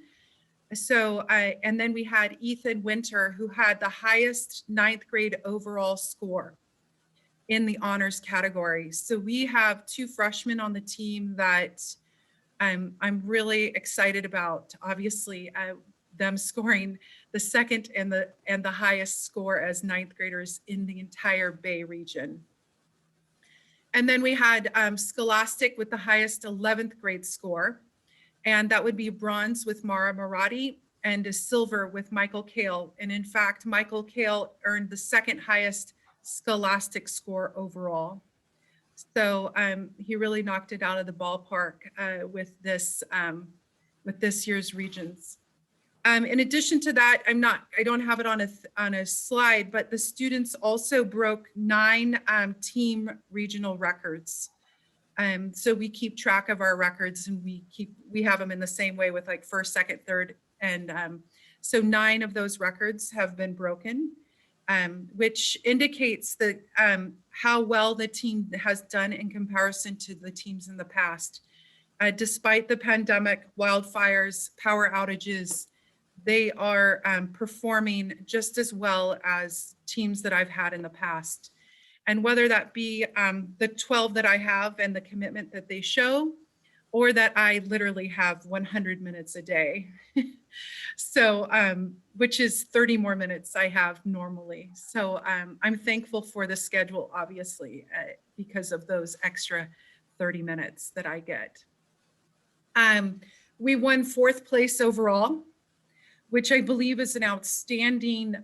So and then we had Ethan Winter, who had the highest 9th grade overall score in the honors category. So we have 2 freshmen on the team that I'm really excited about. Obviously, them scoring the 2nd and the highest score as 9th graders in the entire Bay region. And then we had scholastic with the highest 11th grade score, and that would be bronze with Mara Marati and a silver with Michael Kale. And in fact, Michael Kale earned the 2nd highest scholastic score overall. So he really knocked it out of the ballpark with this year's regions. In addition to that, I don't have it on a slide, but the students also broke 9 team regional records. So we keep track of our records, and we have them in the same way with like first, second, third. And so 9 of those records have been broken, which indicates that how well the team has done in comparison to the teams in the past. Despite the pandemic, wildfires, power outages, they are performing just as well as teams that I've had in the past. And whether that be the 12 that I have and the commitment that they show, or that I literally have 100 minutes a day. So, which is 30 more minutes I have normally. So I'm thankful for the schedule, obviously, because of those extra 30 minutes that I get. We won 4th place overall, which I believe is an outstanding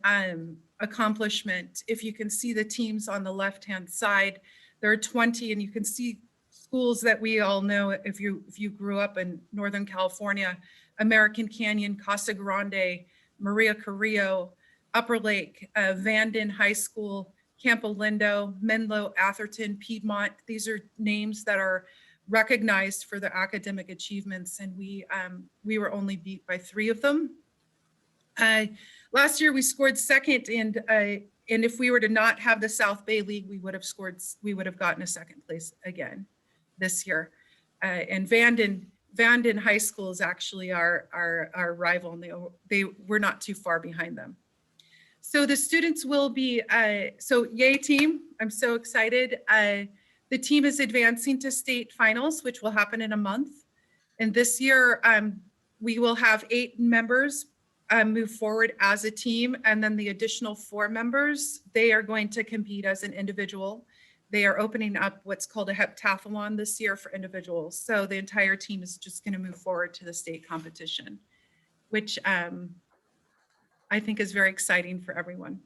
accomplishment. If you can see the teams on the left-hand side, there are 20, and you can see schools that we all know if you grew up in Northern California: American Canyon, Casa Grande, Maria Carrillo, Upper Lake, Vanden High School, Campo Lindo, Menlo, Atherton, Piedmont. These are names that are recognized for their academic achievements, and we were only beat by 3 of them. Last year we scored 2nd, and if we were to not have the South Bay League, we would have gotten a 2nd place again this year. And Vanden High School is actually our rival, and we're not too far behind them. So the students will be, so yay team, I'm so excited. The team is advancing to state finals, which will happen in a month. And this year we will have 8 members move forward as a team, and then the additional 4 members, they are going to compete as an individual. They are opening up what's called a heptathlon this year for individuals. So the entire team is just going to move forward to the state competition, which I think is very exciting for everyone.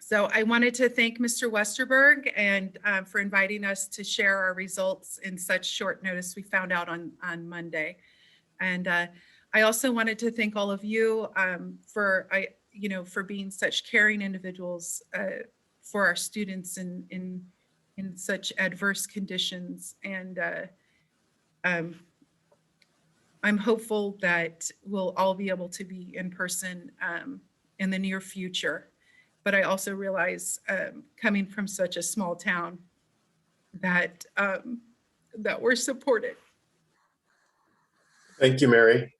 So I wanted to thank Mr. Westerberg and for inviting us to share our results in such short notice. We found out on Monday. And I also wanted to thank all of you for being such caring individuals for our students in such adverse conditions. And I'm hopeful that we'll all be able to be in person in the near future. But I also realize, coming from such a small town, that that we're supported. Thank you, Mary.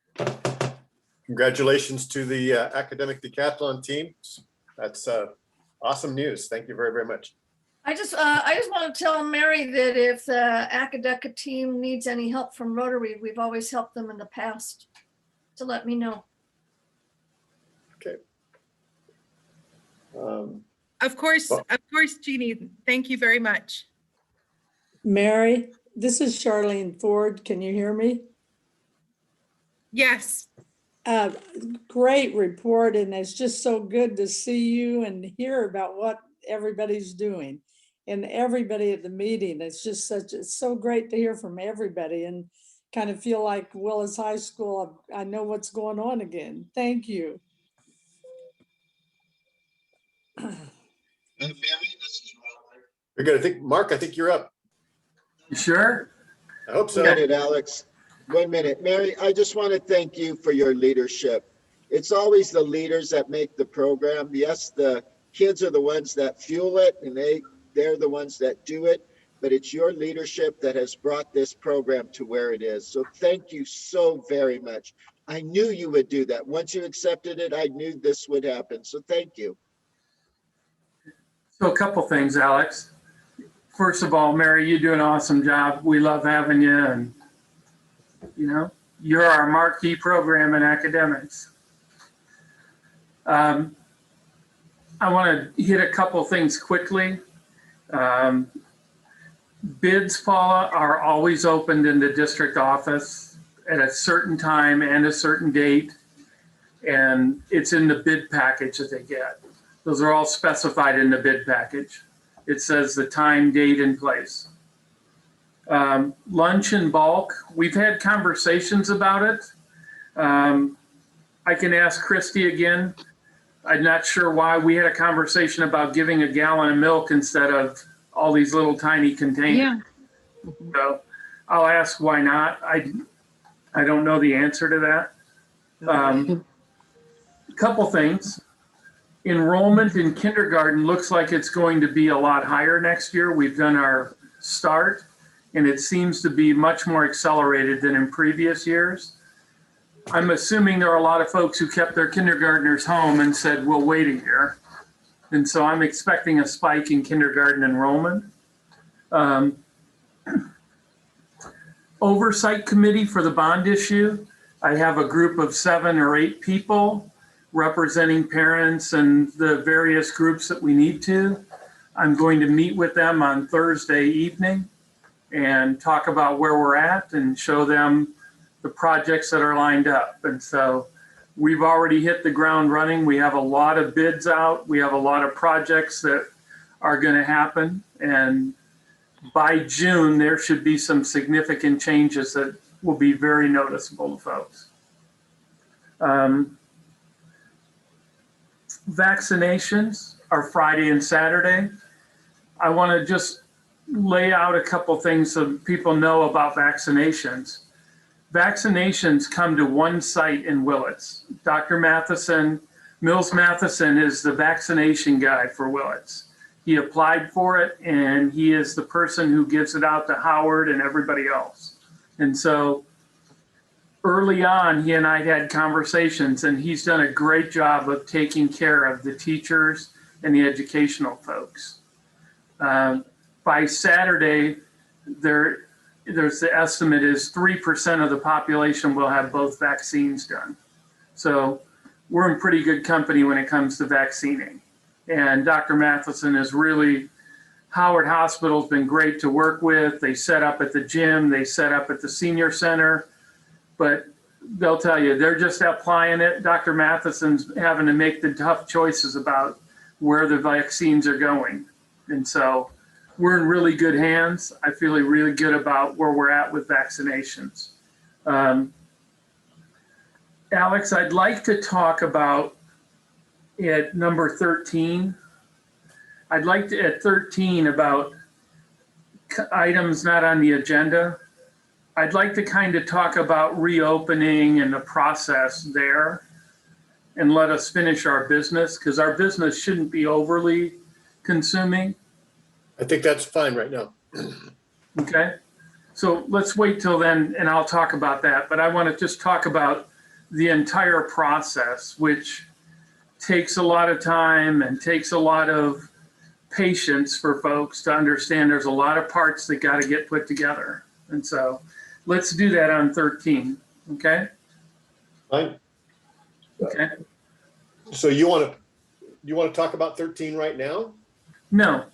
Congratulations to the academic decathlon team. That's awesome news. Thank you very, very much. I just want to tell Mary that if the Academic team needs any help from Rotary, we've always helped them in the past, to let me know. Okay. Of course, Jeannie, thank you very much. Mary, this is Charlene Ford. Can you hear me? Yes. Great report, and it's just so good to see you and hear about what everybody's doing. And everybody at the meeting, it's so great to hear from everybody and kind of feel like Willis High School, I know what's going on again. Thank you. Very good. Mark, I think you're up. You sure? I hope so. 1 minute, Alex. 1 minute. Mary, I just want to thank you for your leadership. It's always the leaders that make the program. Yes, the kids are the ones that fuel it, and they're the ones that do it, but it's your leadership that has brought this program to where it is. So thank you so very much. I knew you would do that. Once you accepted it, I knew this would happen. So thank you. So a couple things, Alex. First of all, Mary, you do an awesome job. We love having you, and you're our marquee program in academics. I want to hit a couple things quickly. Bids, Paula, are always opened in the district office at a certain time and a certain date, and it's in the bid package that they get. Those are all specified in the bid package. It says the time, date, and place. Lunch in bulk, we've had conversations about it. I can ask Christy again. I'm not sure why we had a conversation about giving a gallon of milk instead of all these little tiny containers. So I'll ask why not. I don't know the answer to that. Couple things. Enrollment in kindergarten looks like it's going to be a lot higher next year. We've done our start, and it seems to be much more accelerated than in previous years. I'm assuming there are a lot of folks who kept their kindergartners home and said, we'll wait a year. And so I'm expecting a spike in kindergarten enrollment. Oversight committee for the bond issue. I have a group of 7 or 8 people representing parents and the various groups that we need to. I'm going to meet with them on Thursday evening and talk about where we're at and show them the projects that are lined up. And so we've already hit the ground running. We have a lot of bids out. We have a lot of projects that are going to happen. And by June, there should be some significant changes that will be very noticeable to folks. Vaccinations are Friday and Saturday. I want to just lay out a couple things so people know about vaccinations. Vaccinations come to one site in Willits. Dr. Matheson, Mills Matheson is the vaccination guy for Willits. He applied for it, and he is the person who gives it out to Howard and everybody else. And so early on, he and I had conversations, and he's done a great job of taking care of the teachers and the educational folks. By Saturday, there's the estimate is 3% of the population will have both vaccines done. So we're in pretty good company when it comes to vaccinating. And Dr. Matheson is really, Howard Hospital's been great to work with. They set up at the gym, they set up at the senior center, but they'll tell you, they're just applying it. Dr. Matheson's having to make the tough choices about where the vaccines are going. And so we're in really good hands. I feel really good about where we're at with vaccinations. Alex, I'd like to talk about at number 13. I'd like to, at 13, about items not on the agenda. I'd like to kind of talk about reopening and the process there and let us finish our business, because our business shouldn't be overly consuming. I think that's fine right now. Okay, so let's wait till then and I'll talk about that. But I want to just talk about the entire process, which takes a lot of time and takes a lot of patience for folks to understand. There's a lot of parts that got to get put together. And so let's do that on 13, okay? Fine. Okay. So you want to talk about 13 right now? No.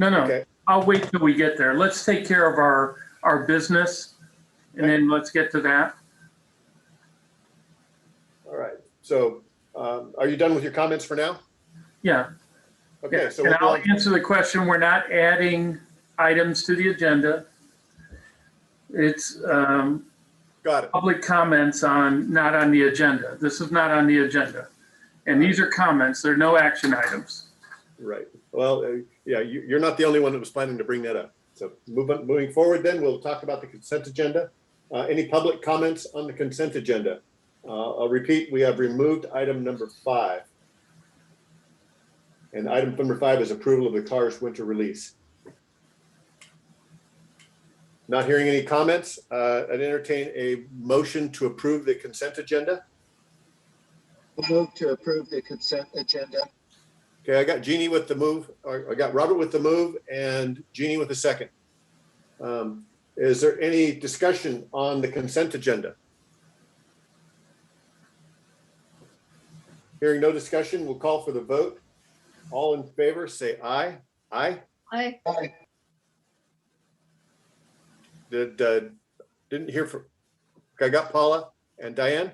Okay. I'll wait till we get there. Let's take care of our business and then let's get to that. All right. So are you done with your comments for now? Yeah. Okay. Yeah. So and I'll answer the question. We're not adding items to the agenda. It's got it. Public comments on not on the agenda. This is not on the agenda. And these are comments. There are no action items. Right. Well, yeah, you're not the only one that was planning to bring that up. So moving forward, then we'll talk about the consent agenda. Any public comments on the consent agenda? I'll repeat, we have removed item number 5. And item number 5 is approval of the CARS winter release. Not hearing any comments, I'd entertain a motion to approve the consent agenda. I'll move to approve the consent agenda. Okay, I got Jeannie with the move, or I got Robert with the move and Jeannie with the second. Is there any discussion on the consent agenda? Hearing no discussion, we'll call for the vote. All in favor, say aye. Aye. Aye. Aye. Didn't hear from, I got Paula and Diane.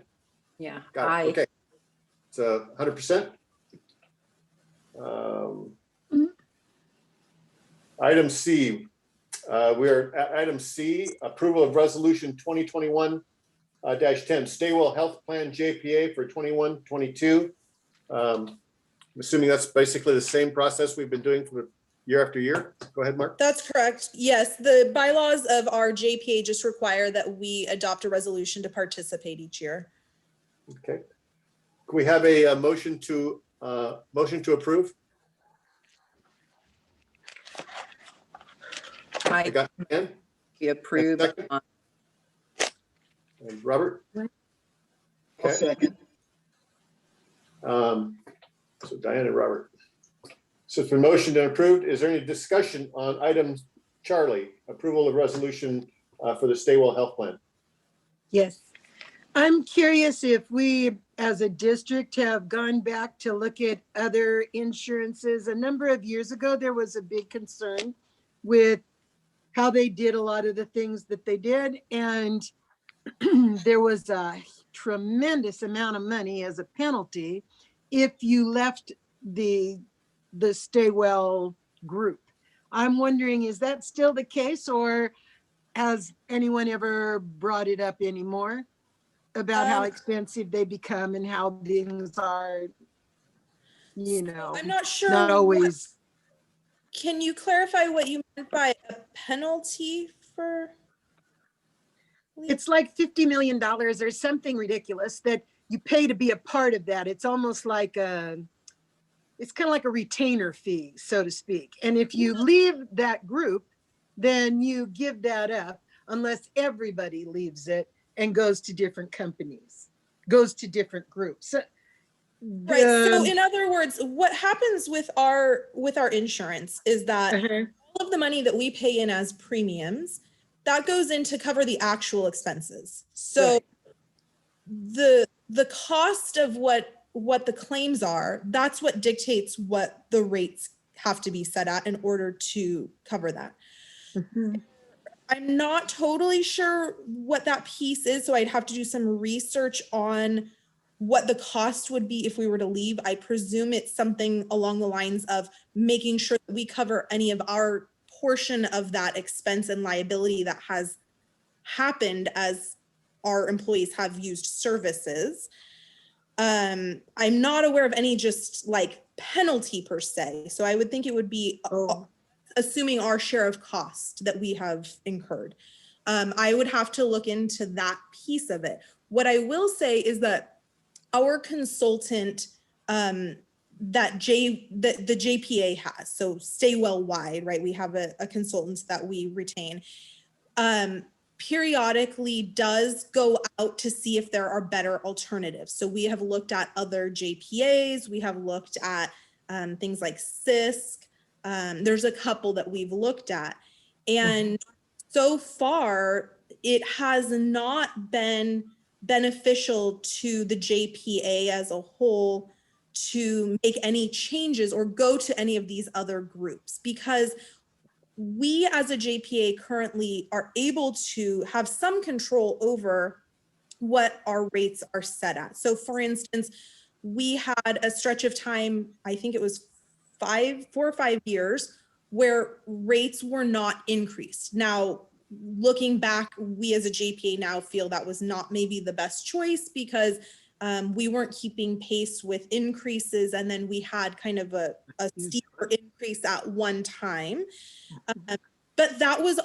Yeah. Got it. Aye. Okay. So 100%. Item C, we are at item C, approval of resolution 2021-10, Staywell Health Plan JPA for 21-22. I'm assuming that's basically the same process we've been doing for year after year? Go ahead, Mark. That's correct. Yes, the bylaws of our JPA just require that we adopt a resolution to participate each year. Okay. Can we have a motion to approve? I got Ann. You approve. And Robert? I'll second. So Diane and Robert. So it's been motioned and approved. Is there any discussion on item Charlie, approval of resolution for the Stay Well Health Plan? Yes. I'm curious if we, as a district, have gone back to look at other insurances. A number of years ago, there was a big concern with how they did a lot of the things that they did. And there was a tremendous amount of money as a penalty if you left the Stay Well group. I'm wondering, is that still the case, or has anyone ever brought it up anymore about how expensive they become and how things are, you know, I'm not sure. not always. Can you clarify what you meant by a penalty for? It's like $50 million or something ridiculous that you pay to be a part of that. It's almost like it's kind of like a retainer fee, so to speak. And if you leave that group, then you give that up unless everybody leaves it and goes to different companies, goes to different groups. Right. So in other words, what happens with our insurance is that all of the money that we pay in as premiums, that goes in to cover the actual expenses. So the cost of what the claims are, that's what dictates what the rates have to be set at in order to cover that. I'm not totally sure what that piece is, so I'd have to do some research on what the cost would be if we were to leave. I presume it's something along the lines of making sure that we cover any of our portion of that expense and liability that has happened as our employees have used services. I'm not aware of any just like penalty per se. So I would think it would be assuming our share of cost that we have incurred. I would have to look into that piece of it. What I will say is that our consultant that the JPA has, so Stay Well wide, right? We have a consultant that we retain, periodically does go out to see if there are better alternatives. So we have looked at other JPAs, we have looked at things like CISC. There's a couple that we've looked at, and so far it has not been beneficial to the JPA as a whole to make any changes or go to any of these other groups, because we as a JPA currently are able to have some control over what our rates are set at. So for instance, we had a stretch of time, I think it was 4 or 5 years, where rates were not increased. Now, looking back, we as a JPA now feel that was not maybe the best choice, because we weren't keeping pace with increases, and then we had kind of a steeper increase at one time. But that was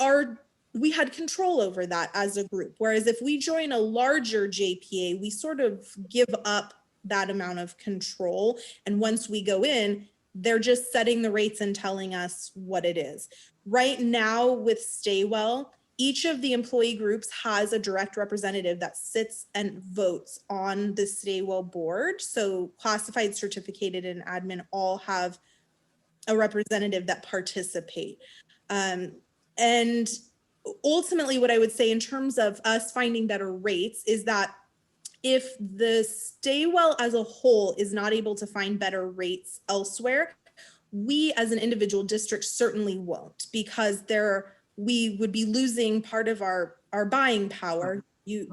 we had control over that as a group. Whereas if we join a larger JPA, we sort of give up that amount of control. And once we go in, they're just setting the rates and telling us what it is. Right now with Stay Well, each of the employee groups has a direct representative that sits and votes on the Stay Well board. So classified, certificated, and admin all have a representative that participate. And ultimately what I would say in terms of us finding better rates is that if the Stay Well as a whole is not able to find better rates elsewhere, we as an individual district certainly won't, because we would be losing part of our buying power.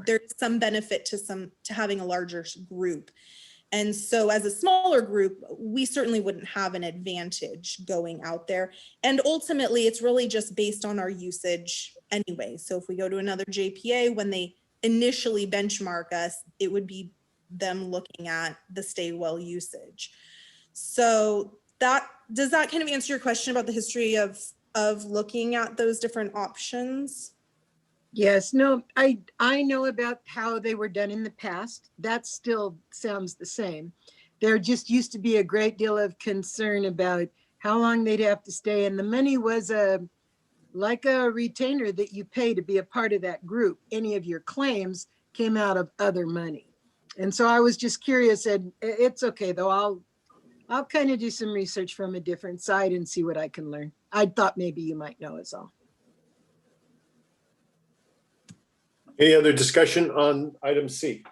There's some benefit to having a larger group. And so as a smaller group, we certainly wouldn't have an advantage going out there. And ultimately, it's really just based on our usage anyway. So if we go to another JPA, when they initially benchmark us, it would be them looking at the Stay Well usage. So does that kind of answer your question about the history of looking at those different options? Yes, no, I know about how they were done in the past. That still sounds the same. There just used to be a great deal of concern about how long they'd have to stay, and the money was like a retainer that you pay to be a part of that group. Any of your claims came out of other money. And so I was just curious, and it's okay though. I'll kind of do some research from a different side and see what I can learn. I thought maybe you might know is all. Any other discussion on item C?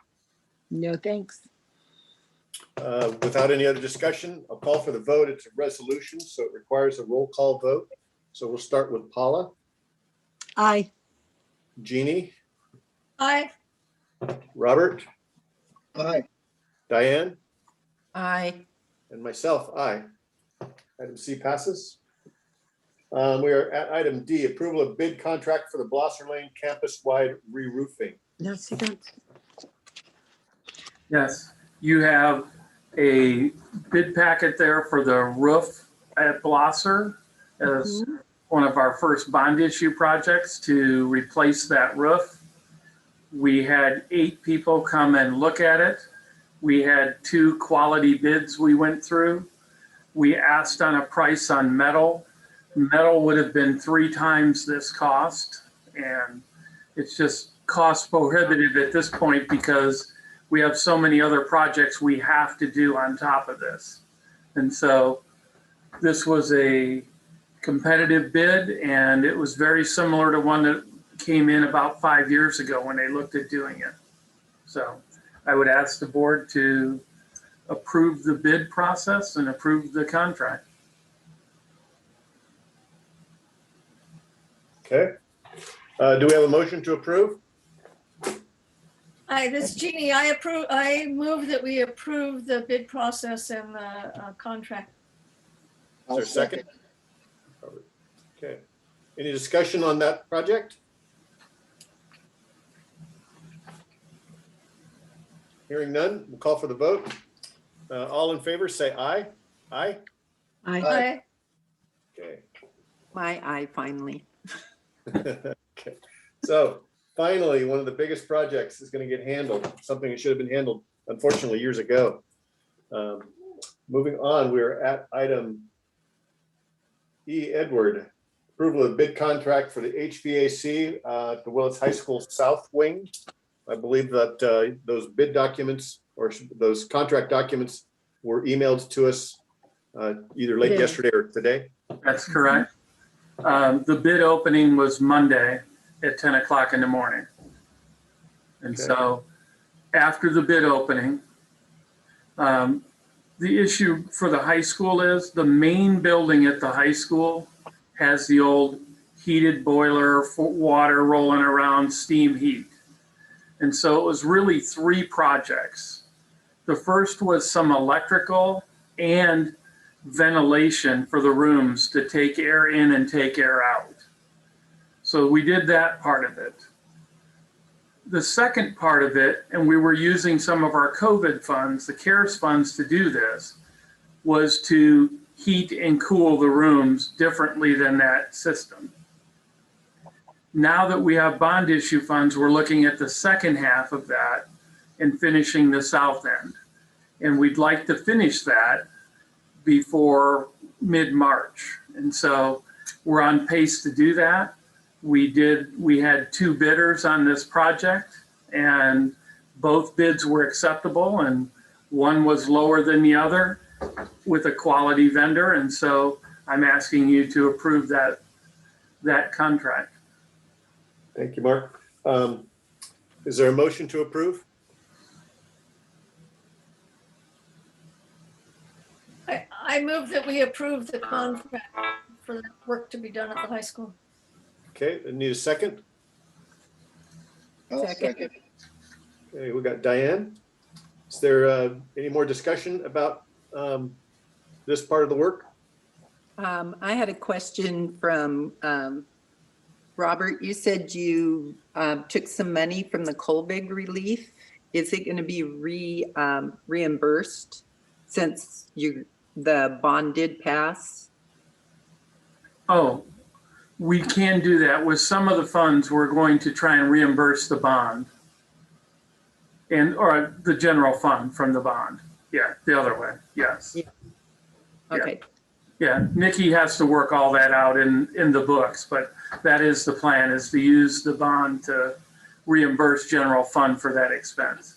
No, thanks. Without any other discussion, I'll call for the vote. It's a resolution, so it requires a roll call vote. So we'll start with Paula. Aye. Jeannie. Aye. Robert. Aye. Diane. Aye. And myself, aye. Item C passes. We are at item D, approval of bid contract for the Blosser Lane campus-wide re-roofing. No, see that. Yes, you have a bid packet there for the roof at Blosser as one of our first bond issue projects to replace that roof. We had 8 people come and look at it. We had 2 quality bids we went through. We asked on a price on metal. Metal would have been 3 times this cost, and it's just cost prohibitive at this point because we have so many other projects we have to do on top of this. And so this was a competitive bid, and it was very similar to one that came in about 5 years ago when they looked at doing it. So I would ask the board to approve the bid process and approve the contract. Okay. Do we have a motion to approve? Hi, this is Jeannie. I move that we approve the bid process and the contract. Is there a second? Okay. Any discussion on that project? Hearing none, we'll call for the vote. All in favor, say aye. Aye. Aye. Aye. Okay. My eye finally. Okay. So finally, one of the biggest projects is going to get handled, something that should have been handled, unfortunately, years ago. Moving on, we're at item E, Edward, approval of bid contract for the HVAC at the Willits High School South Wing. I believe that those bid documents or those contract documents were emailed to us either late yesterday or today. That's correct. The bid opening was Monday at 10 o'clock in the morning. And so after the bid opening, the issue for the high school is the main building at the high school has the old heated boiler for water rolling around, steam heat. And so it was really 3 projects. The first was some electrical and ventilation for the rooms to take air in and take air out. So we did that part of it. The second part of it, and we were using some of our COVID funds, the CARES funds to do this, was to heat and cool the rooms differently than that system. Now that we have bond issue funds, we're looking at the second half of that and finishing the south end. And we'd like to finish that before mid-March. And so we're on pace to do that. We had 2 bidders on this project, and both bids were acceptable, and one was lower than the other with a quality vendor. And so I'm asking you to approve that contract. Thank you, Mark. Is there a motion to approve? I move that we approve the contract for the work to be done at the high school. Okay, I need a second. I'll second. Okay, we got Diane. Is there any more discussion about this part of the work? I had a question from Robert. You said you took some money from the Colvig relief. Is it going to be reimbursed since the bond did pass? Oh, we can do that. With some of the funds, we're going to try and reimburse the bond or the general fund from the bond. Yeah, the other way, yes. Yeah. Okay. Yeah, Nikki has to work all that out in the books, but that is the plan, is to use the bond to reimburse general fund for that expense.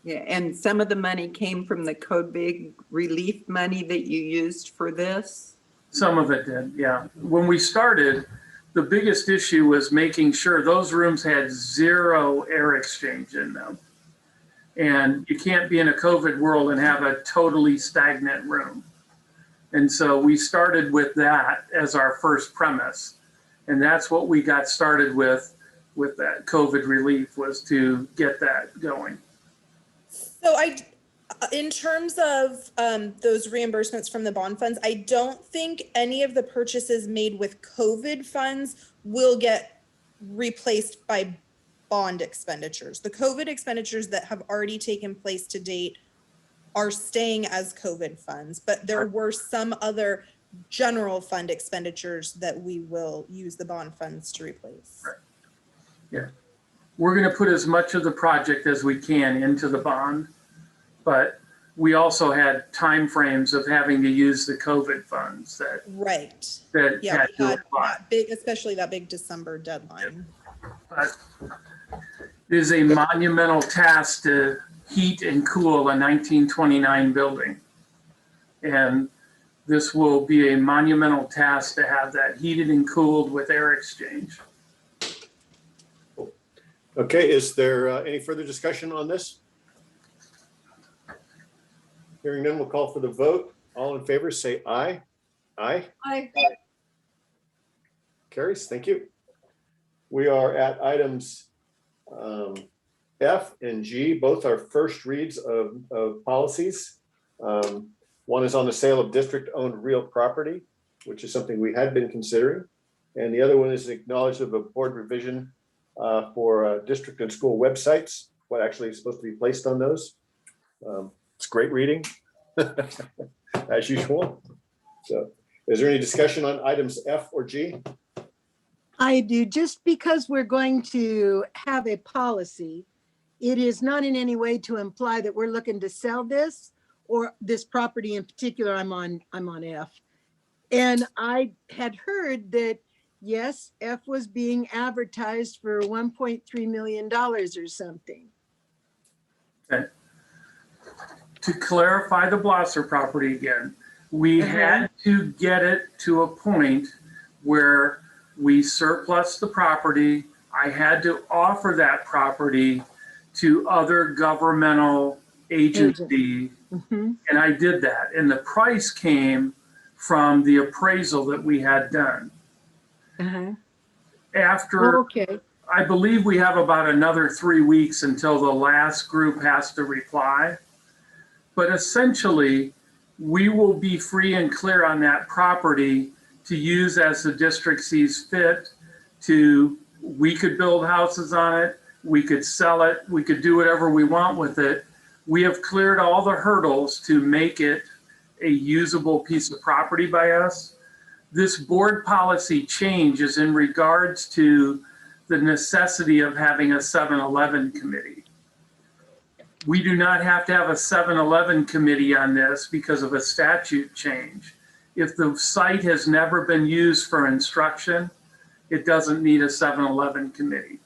Yeah, and some of the money came from the COVID relief money that you used for this? Some of it did, yeah. When we started, the biggest issue was making sure those rooms had zero air exchange in them. And you can't be in a COVID world and have a totally stagnant room. And so we started with that as our first premise. And that's what we got started with that COVID relief, was to get that going. So in terms of those reimbursements from the bond funds, I don't think any of the purchases made with COVID funds will get replaced by bond expenditures. The COVID expenditures that have already taken place to date are staying as COVID funds, but there were some other general fund expenditures that we will use the bond funds to replace. Right. Yeah. We're going to put as much of the project as we can into the bond, but we also had timeframes of having to use the COVID funds that Yeah, had to apply. that big, especially that big December deadline. But it is a monumental task to heat and cool a 1929 building. And this will be a monumental task to have that heated and cooled with air exchange. Okay, is there any further discussion on this? Hearing none, we'll call for the vote. All in favor, say aye. Aye. Aye. Carries, thank you. We are at items F and G, both are first reads of policies. One is on the sale of district-owned real property, which is something we had been considering. And the other one is acknowledgement of a board revision for district and school websites, what actually is supposed to be placed on those. It's great reading, as usual. So is there any discussion on items F or G? I do. Just because we're going to have a policy, it is not in any way to imply that we're looking to sell this or this property in particular. I'm on F. And I had heard that, yes, F was being advertised for $1.3 million or something. Okay. To clarify the Blosser property again, we had to get it to a point where we surplus the property. I had to offer that property to other governmental agencies, and I did that. And the price came from the appraisal that we had done. After, I believe we have about another 3 weeks until the last group has to reply. But essentially, we will be free and clear on that property to use as the district sees fit. We could build houses on it, we could sell it, we could do whatever we want with it. We have cleared all the hurdles to make it a usable piece of property by us. This board policy change is in regards to the necessity of having a 7-Eleven committee. We do not have to have a 7-Eleven committee on this because of a statute change. If the site has never been used for instruction, it doesn't need a 7-Eleven committee.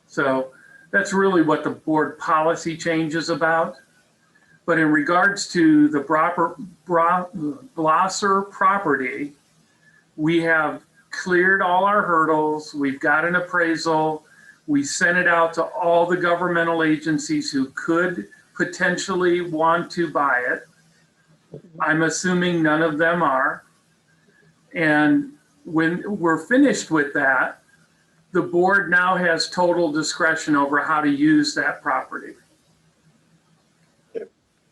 So that's really what the board policy change is about. But in regards to the Blosser property, we have cleared all our hurdles. We've got an appraisal. We sent it out to all the governmental agencies who could potentially want to buy it. I'm assuming none of them are. And when we're finished with that, the board now has total discretion over how to use that property.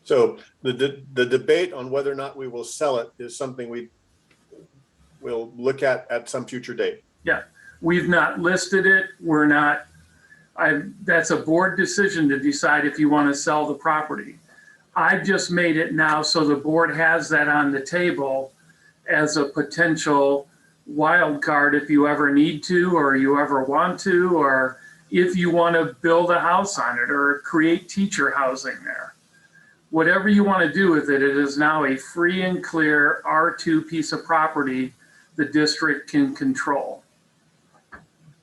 So the debate on whether or not we will sell it is something we'll look at some future date. Yeah, we've not listed it. We're not, that's a board decision to decide if you want to sell the property. I've just made it now so the board has that on the table as a potential wild card if you ever need to, or you ever want to, or if you want to build a house on it or create teacher housing there. Whatever you want to do with it, it is now a free and clear R2 piece of property the district can control.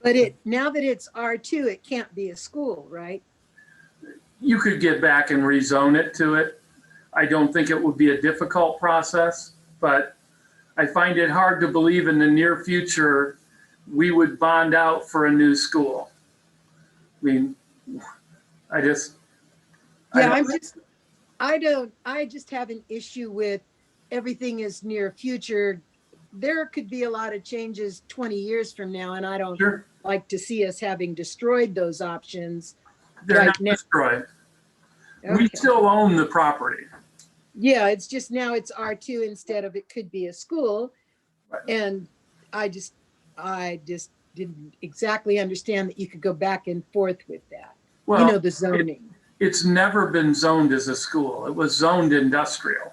But now that it's R2, it can't be a school, right? You could get back and rezone it to it. I don't think it would be a difficult process, but I find it hard to believe in the near future we would bond out for a new school. I mean, I just have an issue with everything is near future. There could be a lot of changes 20 years from now, and I don't like to see us having destroyed those options. They're not destroyed. We still own the property. Yeah, it's just now it's R2 instead of it could be a school. And I just didn't exactly understand that you could go back and forth with that. Well, you know, the zoning. It's never been zoned as a school. It was zoned industrial.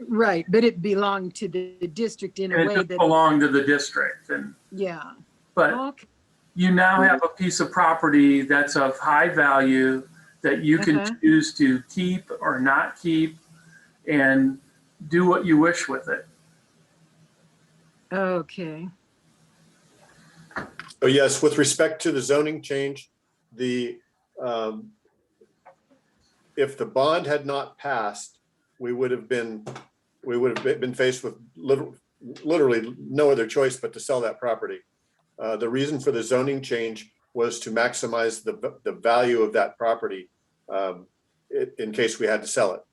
Right, but it belonged to the district in a way that belonged to the district. And yeah. But you now have a piece of property that's of high value that you can choose to keep or not keep and do what you wish with it. Okay. So yes, with respect to the zoning change, if the bond had not passed, we would have been faced with literally no other choice but to sell that property. The reason for the zoning change was to maximize the value of that property in case we had to sell it.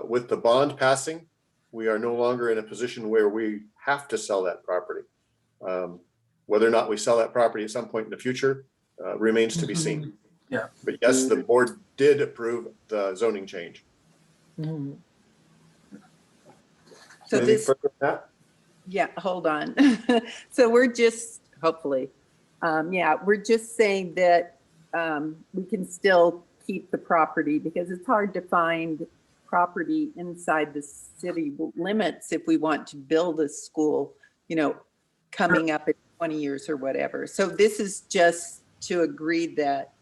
With the bond passing, we are no longer in a position where we have to sell that property. Whether or not we sell that property at some point in the future remains to be seen. Yeah. But yes, the board did approve the zoning change. So Anything further on that? Yeah, hold on. So we're just, hopefully, we're just saying that we can still keep the property because it's hard to find property inside the city limits if we want to build a school, you know, coming up in 20 years or whatever. So this is just to agree that,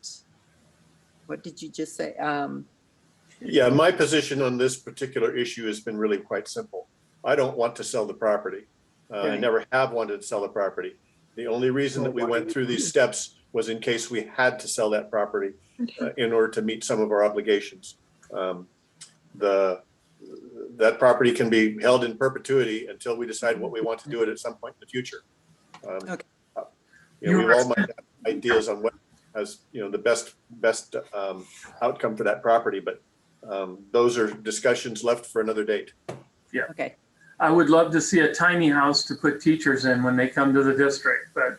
what did you just say? Yeah, my position on this particular issue has been really quite simple. I don't want to sell the property. I never have wanted to sell the property. The only reason that we went through these steps was in case we had to sell that property in order to meet some of our obligations. That property can be held in perpetuity until we decide what we want to do it at some point in the future. You know, we all might have ideas on what has, you know, the best outcome for that property, but those are discussions left for another date. Yeah. Okay. I would love to see a tiny house to put teachers in when they come to the district, but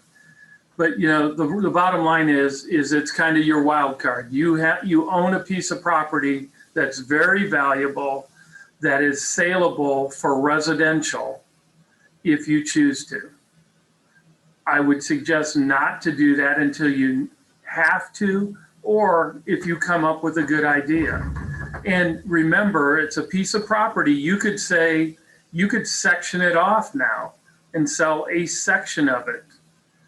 you know, the bottom line is it's kind of your wild card. You own a piece of property that's very valuable, that is saleable for residential if you choose to. I would suggest not to do that until you have to, or if you come up with a good idea. And remember, it's a piece of property. You could say, you could section it off now and sell a section of it.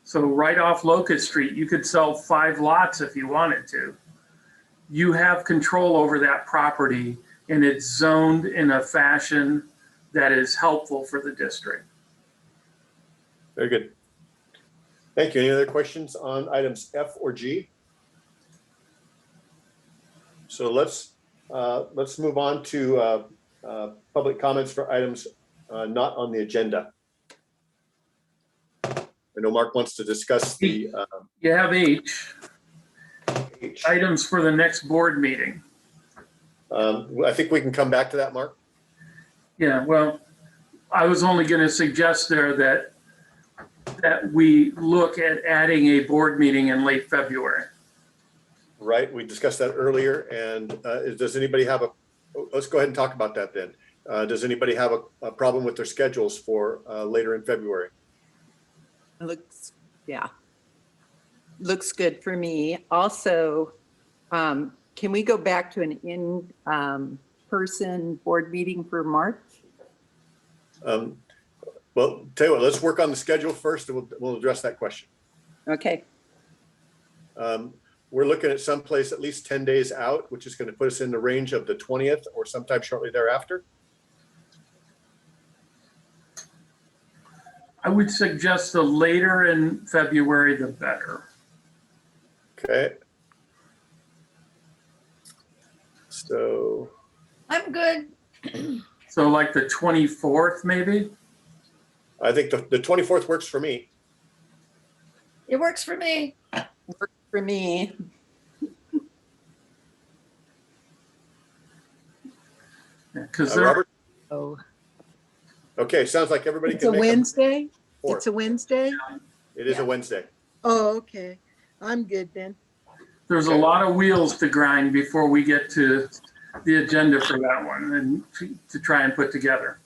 So right off Locust Street, you could sell 5 lots if you wanted to. You have control over that property and it's zoned in a fashion that is helpful for the district. Very good. Thank you. Any other questions on items F or G? So let's move on to public comments for items not on the agenda. I know Mark wants to discuss the. You have H. Items for the next board meeting. I think we can come back to that, Mark. Yeah, well, I was only going to suggest there that we look at adding a board meeting in late February. Right, we discussed that earlier, and does anybody have let's go ahead and talk about that then. Does anybody have a problem with their schedules for later in February? Looks good for me. Also, Can we go back to an in-person board meeting for March? Well, tell you what, let's work on the schedule first and we'll address that question. Okay. We're looking at someplace at least 10 days out, which is going to put us in the range of the 20th or sometime shortly thereafter. I would suggest the later in February, the better. Okay. So. I'm good. So like the 24th, maybe? I think the 24th works for me. It works for me. Works for me. Because Robert? Oh, Okay, sounds like everybody it's can a make Wednesday? Fourth. It's a Wednesday? It is a Yeah. Wednesday. Oh, okay. I'm good then. there's a lot of wheels to grind before we get to the agenda for that one and to try and put together.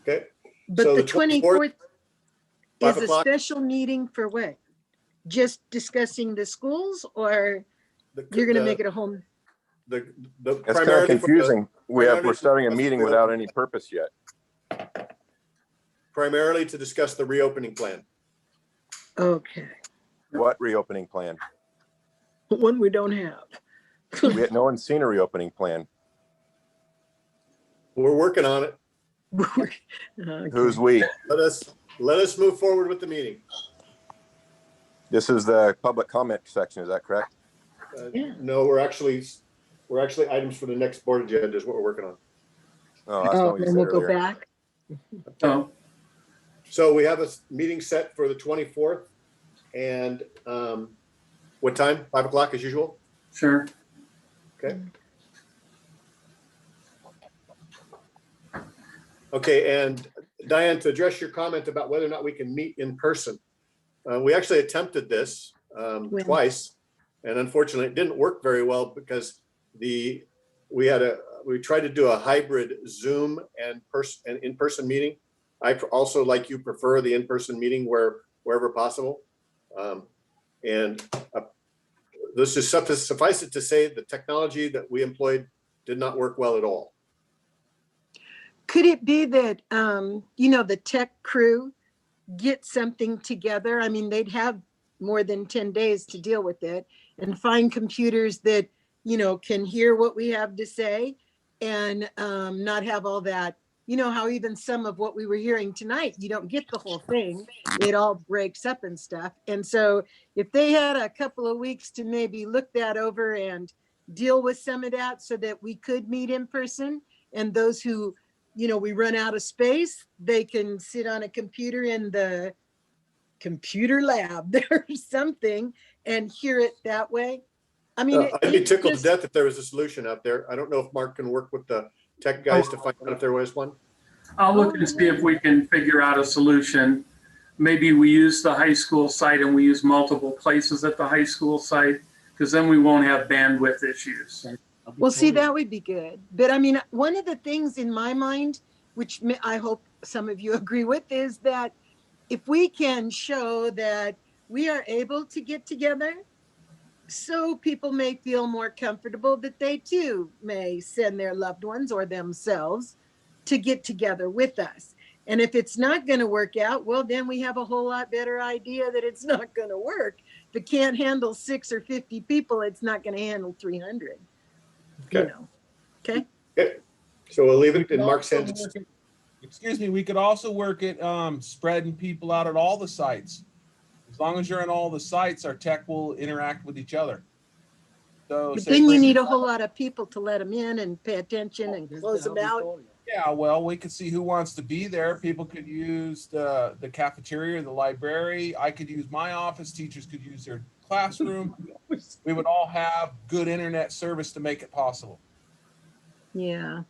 Okay. But So the the 24th 5 is a o'clock? special meeting for what? Just discussing the schools, or The- you're gonna the- make it a home? The That's kind of primarily for the- confusing. We're primarily starting a to meeting discuss without the- any purpose yet. Primarily to discuss the reopening plan. Okay, What reopening plan? one we don't have. No one's seen a reopening plan. We're working on it. Okay. Who's we? Let us move forward with the meeting. This is the public comment section, is that correct? Yeah. No, we're actually items for the next board agenda is what we're working on. Oh, that's Oh, not what you then said we'll go earlier. back. So So we have a meeting set for the 24th and what time? 5 o'clock as usual? sure. Okay. Okay, and Diane, to address your comment about whether or not we can meet in person, we actually attempted this When? twice, and unfortunately it didn't work very well because we tried to do a hybrid Zoom and in-person meeting. I also, like you, prefer the in-person meeting wherever possible. This is suffice it to say the technology that we employed did not work well at all. Could it be that, the tech crew get something together? I mean, they'd have more than 10 days to deal with it and find computers that, can hear what we have to say and not have all that, how even some of what we were hearing tonight, you don't get the whole thing. It all breaks up and stuff. And so if they had a couple of weeks to maybe look that over and deal with some of that so that we could meet in person, and those who we run out of space, they can sit on a computer in the computer lab or something and hear it that way. I mean, I'd be tickled to death if there was a solution out there. I don't know if Mark can work with the tech guys to find out if there was one. I'll look and see if we can figure out a solution. Maybe we use the high school site and we use multiple places at the high school site, because then we won't have bandwidth issues. Well, see, that would be good. But I mean, one of the things in my mind, which I hope some of you agree with, is that if we can show that we are able to get together, so people may feel more comfortable that they too may send their loved ones or themselves to get together with us. And if it's not going to work out, well, then we have a whole lot better idea that it's not going to work. If it can't handle 6 or 50 people, it's not going to handle 300. Okay. Okay. Okay. So we'll leave it in Mark's Also hands. work it- Excuse me, we could also work at spreading people out at all the sites. As long as you're in all the sites, our tech will interact with each other. So But say then for you need a instance- whole lot of people to let them in and pay attention and close them out. Yeah, well, we could see who wants to be there. People could use the cafeteria, the library. I could use my office. Teachers could use their classroom. We would all have good internet service to make it possible. Yeah.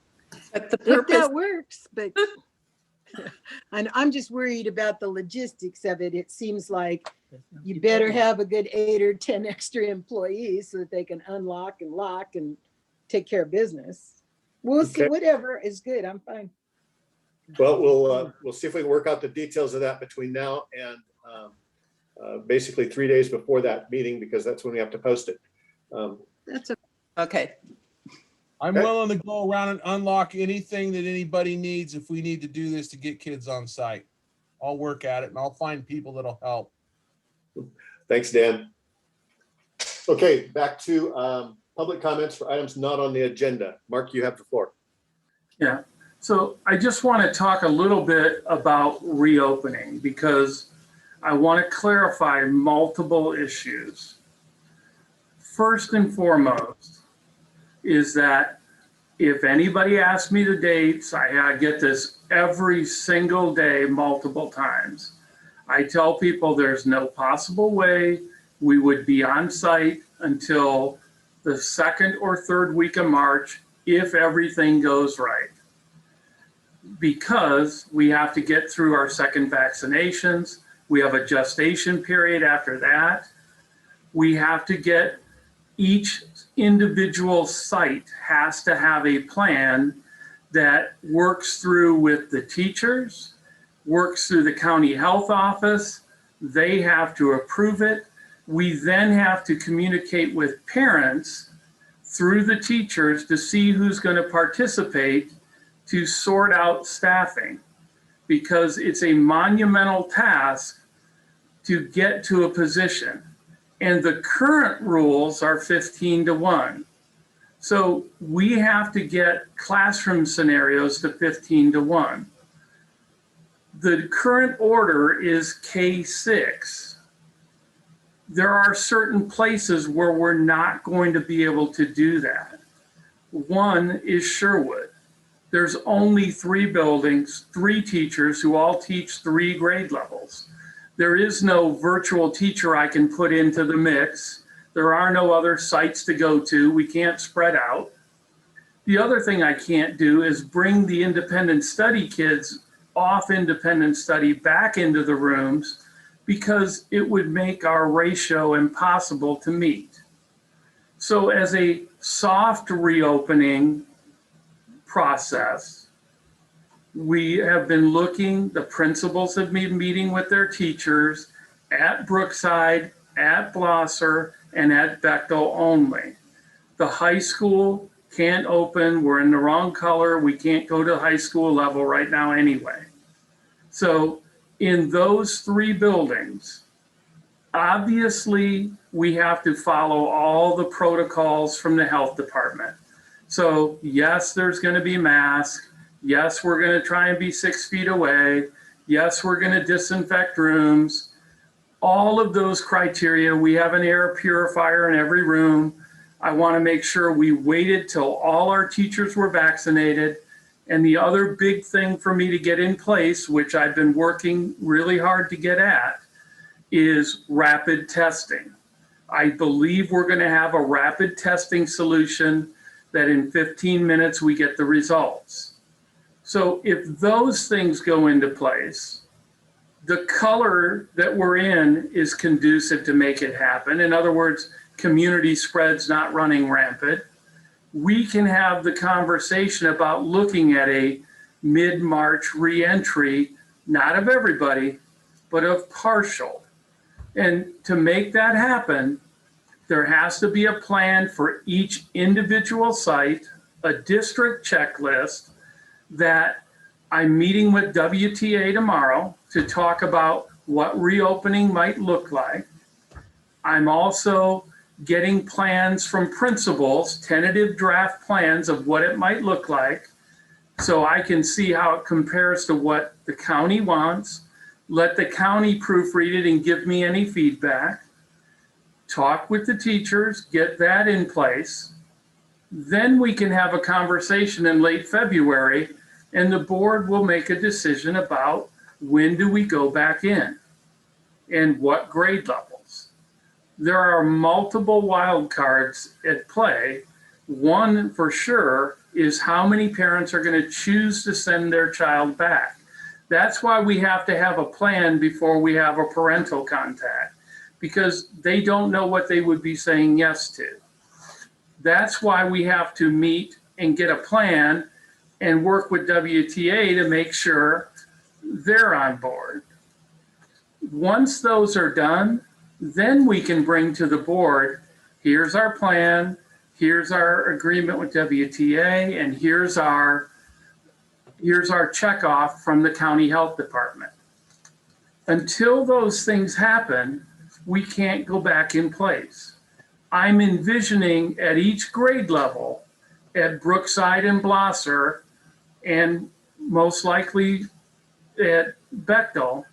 But the If purpose, that works, but and I'm just worried about the logistics of it. It seems like you better have a good 8 or 10 extra employees so that they can unlock and lock and take care of business. We'll see. Okay. Whatever is good. I'm fine. Well, we'll see if we can work out the details of that between now and basically 3 days before that meeting, because that's when we have to post it. That's a Okay, I'm willing to go around and unlock anything that anybody needs if we need to do this to get kids on site. I'll work at it and I'll find people that'll help. Thanks, Dan. Okay, back to public comments for items not on the agenda. Mark, you have the floor. Yeah, so I just want to talk a little bit about reopening because I want to clarify multiple issues. First and foremost is that if anybody asks me the dates, I get this every single day, multiple times. I tell people there's no possible way we would be on site until the second or third week of March if everything goes right. Because we have to get through our second vaccinations. We have a gestation period after that. We have to get each individual site has to have a plan that works through with the teachers, works through the county health office. They have to approve it. We then have to communicate with parents through the teachers to see who's going to participate to sort out staffing, because it's a monumental task to get to a position. And the current rules are 15-1. So we have to get classroom scenarios to 15-1. The current order is K-6. There are certain places where we're not going to be able to do that. One is Sherwood. There's only 3 buildings, 3 teachers who all teach 3 grade levels. There is no virtual teacher I can put into the mix. There are no other sites to go to. We can't spread out. The other thing I can't do is bring the independent study kids off independent study back into the rooms, because it would make our ratio impossible to meet. So as a soft reopening process, we have been looking, the principals have been meeting with their teachers at Brookside, at Blosser, and at Bechtel only. The high school can't open, we're in the wrong color, we can't go to high school level right now anyway. So in those 3 buildings, obviously we have to follow all the protocols from the health department. So yes, there's going to be masks. Yes, we're going to try and be 6 feet away. Yes, we're going to disinfect rooms. All of those criteria, we have an air purifier in every room. I want to make sure we waited till all our teachers were vaccinated. And the other big thing for me to get in place, which I've been working really hard to get at, is rapid testing. I believe we're going to have a rapid testing solution that in 15 minutes we get the results. So if those things go into place, the color that we're in is conducive to make it happen. In other words, community spread's not running rampant. We can have the conversation about looking at a mid-March reentry, not of everybody, but of partial. And to make that happen, there has to be a plan for each individual site, a district checklist that I'm meeting with WTA tomorrow to talk about what reopening might look like. I'm also getting plans from principals, tentative draft plans of what it might look like, so I can see how it compares to what the county wants, let the county proofread it and give me any feedback, talk with the teachers, get that in place. Then we can have a conversation in late February and the board will make a decision about when do we go back in and what grade levels. There are multiple wild cards at play. One for sure is how many parents are going to choose to send their child back. That's why we have to have a plan before we have a parental contact, because they don't know what they would be saying yes to. That's why we have to meet and get a plan and work with WTA to make sure they're on board. Once those are done, then we can bring to the board, here's our plan, here's our agreement with WTA, and here's our checkoff from the county health department. Until those things happen, we can't go back in place. I'm envisioning at each grade level, at Brookside and Blosser, and most likely at Bechtel,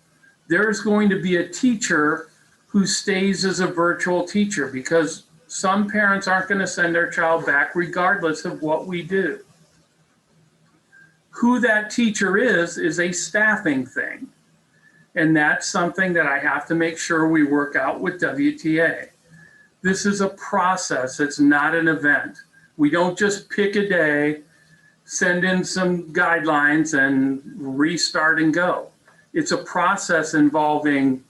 there's going to be a teacher who stays as a virtual teacher, because some parents aren't going to send their child back regardless of what we do. Who that teacher is a staffing thing. And that's something that I have to make sure we work out with WTA. This is a process, it's not an event. We don't just pick a day, send in some guidelines and restart and go. It's a process involving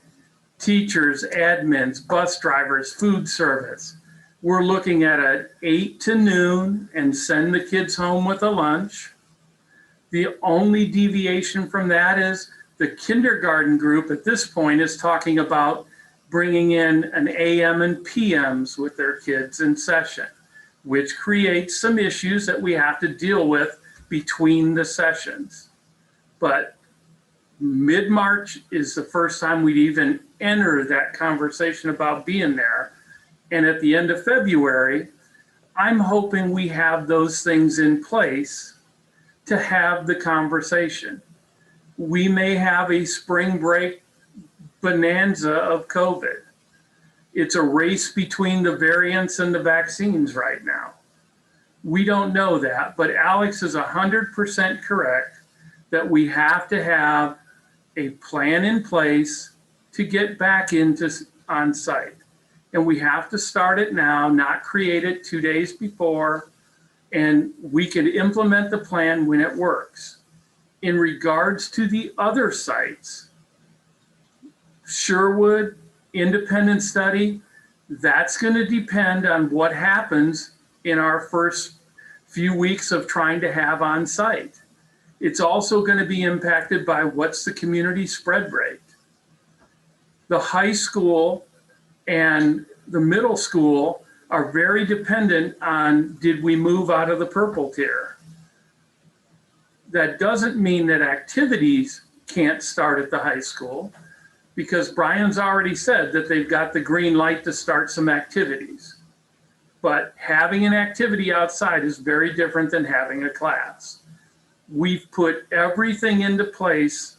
teachers, admins, bus drivers, food service. We're looking at an 8 to noon and send the kids home with a lunch. The only deviation from that is the kindergarten group at this point is talking about bringing in an AM and PMs with their kids in session, which creates some issues that we have to deal with between the sessions. But mid-March is the first time we'd even enter that conversation about being there. And at the end of February, I'm hoping we have those things in place to have the conversation. We may have a spring break bonanza of COVID. It's a race between the variants and the vaccines right now. We don't know that, but Alex is 100% correct that we have to have a plan in place to get back into on-site. And we have to start it now, not create it 2 days before, and we can implement the plan when it works. In regards to the other sites, Sherwood, independent study, that's going to depend on what happens in our first few weeks of trying to have on site. It's also going to be impacted by what's the community spread rate. The high school and the middle school are very dependent on, did we move out of the purple tier? That doesn't mean that activities can't start at the high school, because Brian's already said that they've got the green light to start some activities. But having an activity outside is very different than having a class. We've put everything into place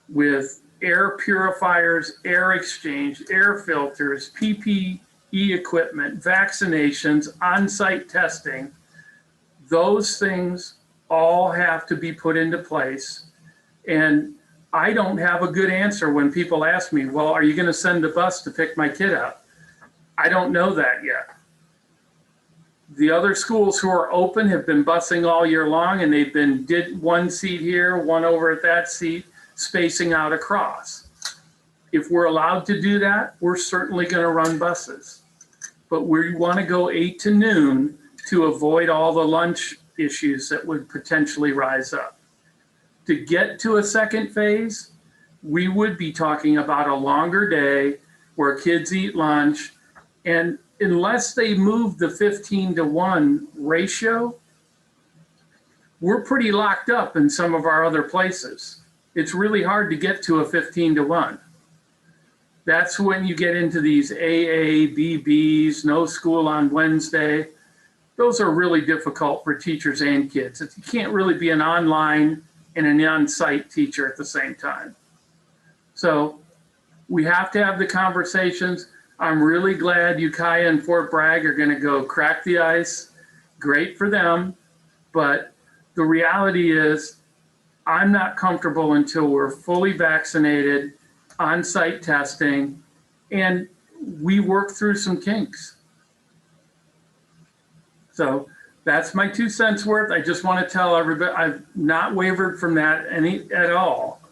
with air purifiers, air exchange, air filters, PPE equipment, vaccinations, on-site testing. Those things all have to be put into place. And I don't have a good answer when people ask me, well, are you going to send a bus to pick my kid up? I don't know that yet. The other schools who are open have been busing all year long, and they've been did one seat here, one over at that seat, spacing out across. If we're allowed to do that, we're certainly going to run buses. But we want to go 8 to noon to avoid all the lunch issues that would potentially rise up. To get to a second phase, we would be talking about a longer day where kids eat lunch, and unless they move the 15-to-1 ratio, we're pretty locked up in some of our other places. It's really hard to get to a 15-to-1. That's when you get into these AA, BBs, no school on Wednesday. Those are really difficult for teachers and kids. You can't really be an online and an on-site teacher at the same time. So we have to have the conversations. I'm really glad Ukiah and Fort Bragg are going to go crack the ice. Great for them. But the reality is, I'm not comfortable until we're fully vaccinated, on-site testing, and we work through some kinks. So that's my 2 cents worth. I just want to tell everybody I've not wavered from that at all.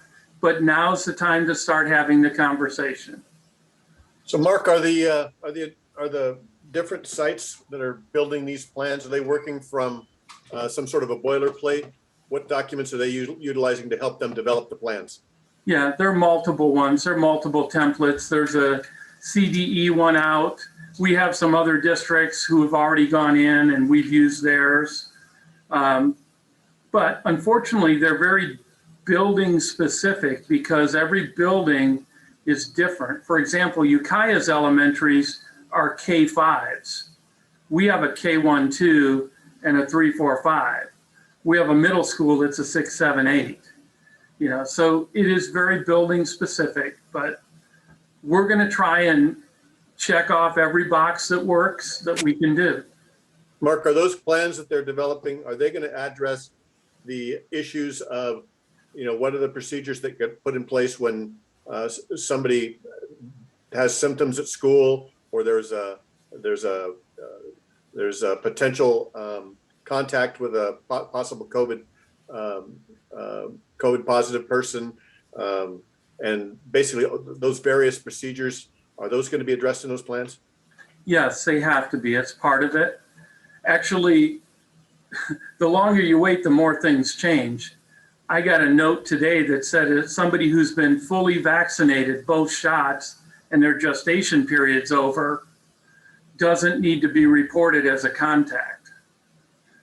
But now's the time to start having the conversation. So Mark, are the different sites that are building these plans, are they working from some sort of a boilerplate? What documents are they utilizing to help them develop the plans? Yeah, there are multiple ones. There are multiple templates. There's a CDE one out. We have some other districts who have already gone in and we've used theirs. But unfortunately, they're very building specific because every building is different. For example, Ukiah's elementaries are K5s. We have a K1-2 and a 3-4-5. We have a middle school that's a 6-7-8. You know, so it is very building specific, but we're going to try and check off every box that works that we can do. Mark, are those plans that they're developing, are they going to address the issues of, you know, what are the procedures that get put in place when somebody has symptoms at school, or there's a potential contact with a possible COVID positive person, and basically those various procedures, are those going to be addressed in those plans? Yes, they have to be. It's part of it. Actually, the longer you wait, the more things change. I got a note today that said that somebody who's been fully vaccinated, both shots, and their gestation period's over, doesn't need to be reported as a contact.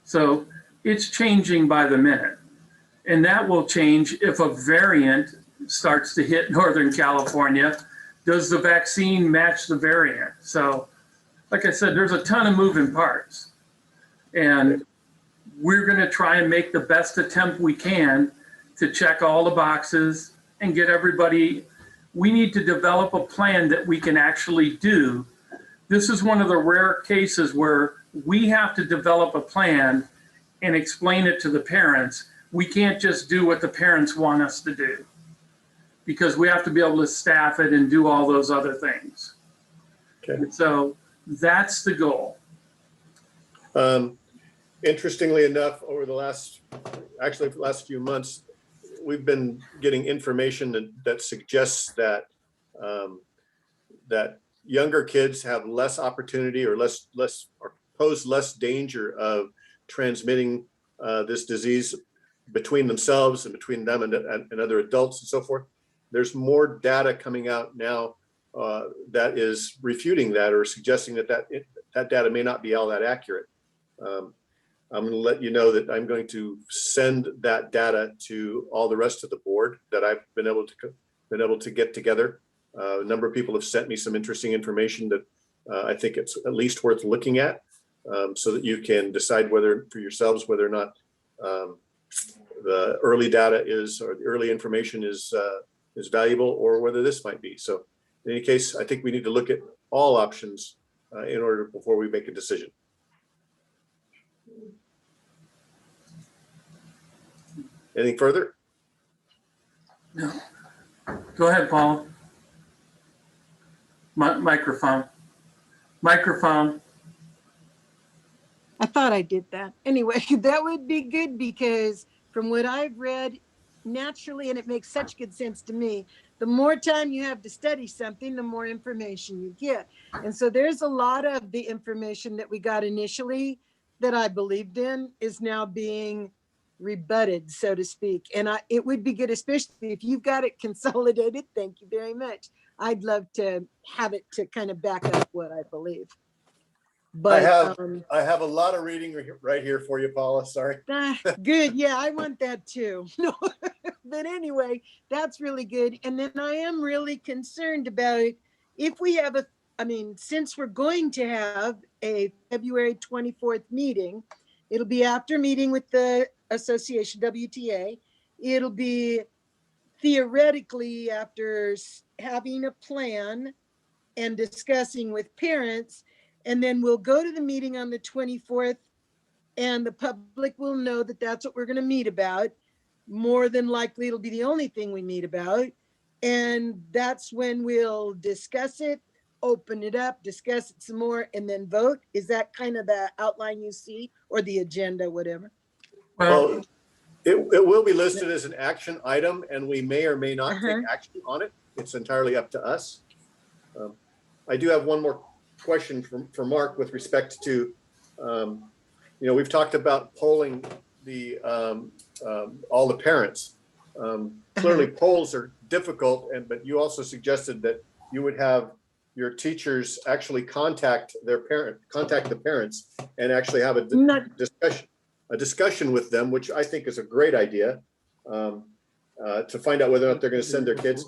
So it's changing by the minute. And that will change if a variant starts to hit Northern California. Does the vaccine match the variant? So, like I said, there's a ton of moving parts. And we're going to try and make the best attempt we can to check all the boxes and get everybody. We need to develop a plan that we can actually do. This is one of the rare cases where we have to develop a plan and explain it to the parents. We can't just do what the parents want us to do, because we have to be able to staff it and do all those other things. Okay. And so that's the goal. Interestingly enough, over the last few months, we've been getting information that suggests that that younger kids have less opportunity or pose less danger of transmitting this disease between themselves and between them and other adults and so forth. There's more data coming out now that is refuting that, or suggesting that data may not be all that accurate. I'm going to let you know that I'm going to send that data to all the rest of the board that I've been able to get together. A number of people have sent me some interesting information that I think it's at least worth looking at, so that you can decide whether for yourselves whether or not the early data or the early information is valuable, or whether this might be. So in any case, I think we need to look at all options before we make a decision. Anything further? No. Go ahead, Paula. Microphone. I thought I did that. Anyway, that would be good, because from what I've read, naturally, and it makes such good sense to me, the more time you have to study something, the more information you get. And so there's a lot of the information that we got initially that I believed in is now being rebutted, so to speak. And it would be good, especially if you've got it consolidated. Thank you very much. I'd love to have it to kind of back up what I believe. But I have a lot of reading right here for you, Paula. Sorry. Good. Yeah, I want that too. No, but anyway, that's really good. And then I am really concerned about if we have since we're going to have a February 24th meeting, it'll be after meeting with the association, WTA. It'll be theoretically after having a plan and discussing with parents. And then we'll go to the meeting on the 24th, and the public will know that that's what we're going to meet about. More than likely, it'll be the only thing we meet about. And that's when we'll discuss it, open it up, discuss it some more, and then vote. Is that kind of the outline you see, or the agenda, whatever? Well, it will be listed as an action item, and we may or may not take action on it. It's entirely up to us. I do have one more question for Mark with respect to, we've talked about polling all the parents. Clearly polls are difficult, but you also suggested that you would have your teachers actually contact the parents and actually have a discussion with them, which I think is a great idea, to find out whether or not they're going to send their kids.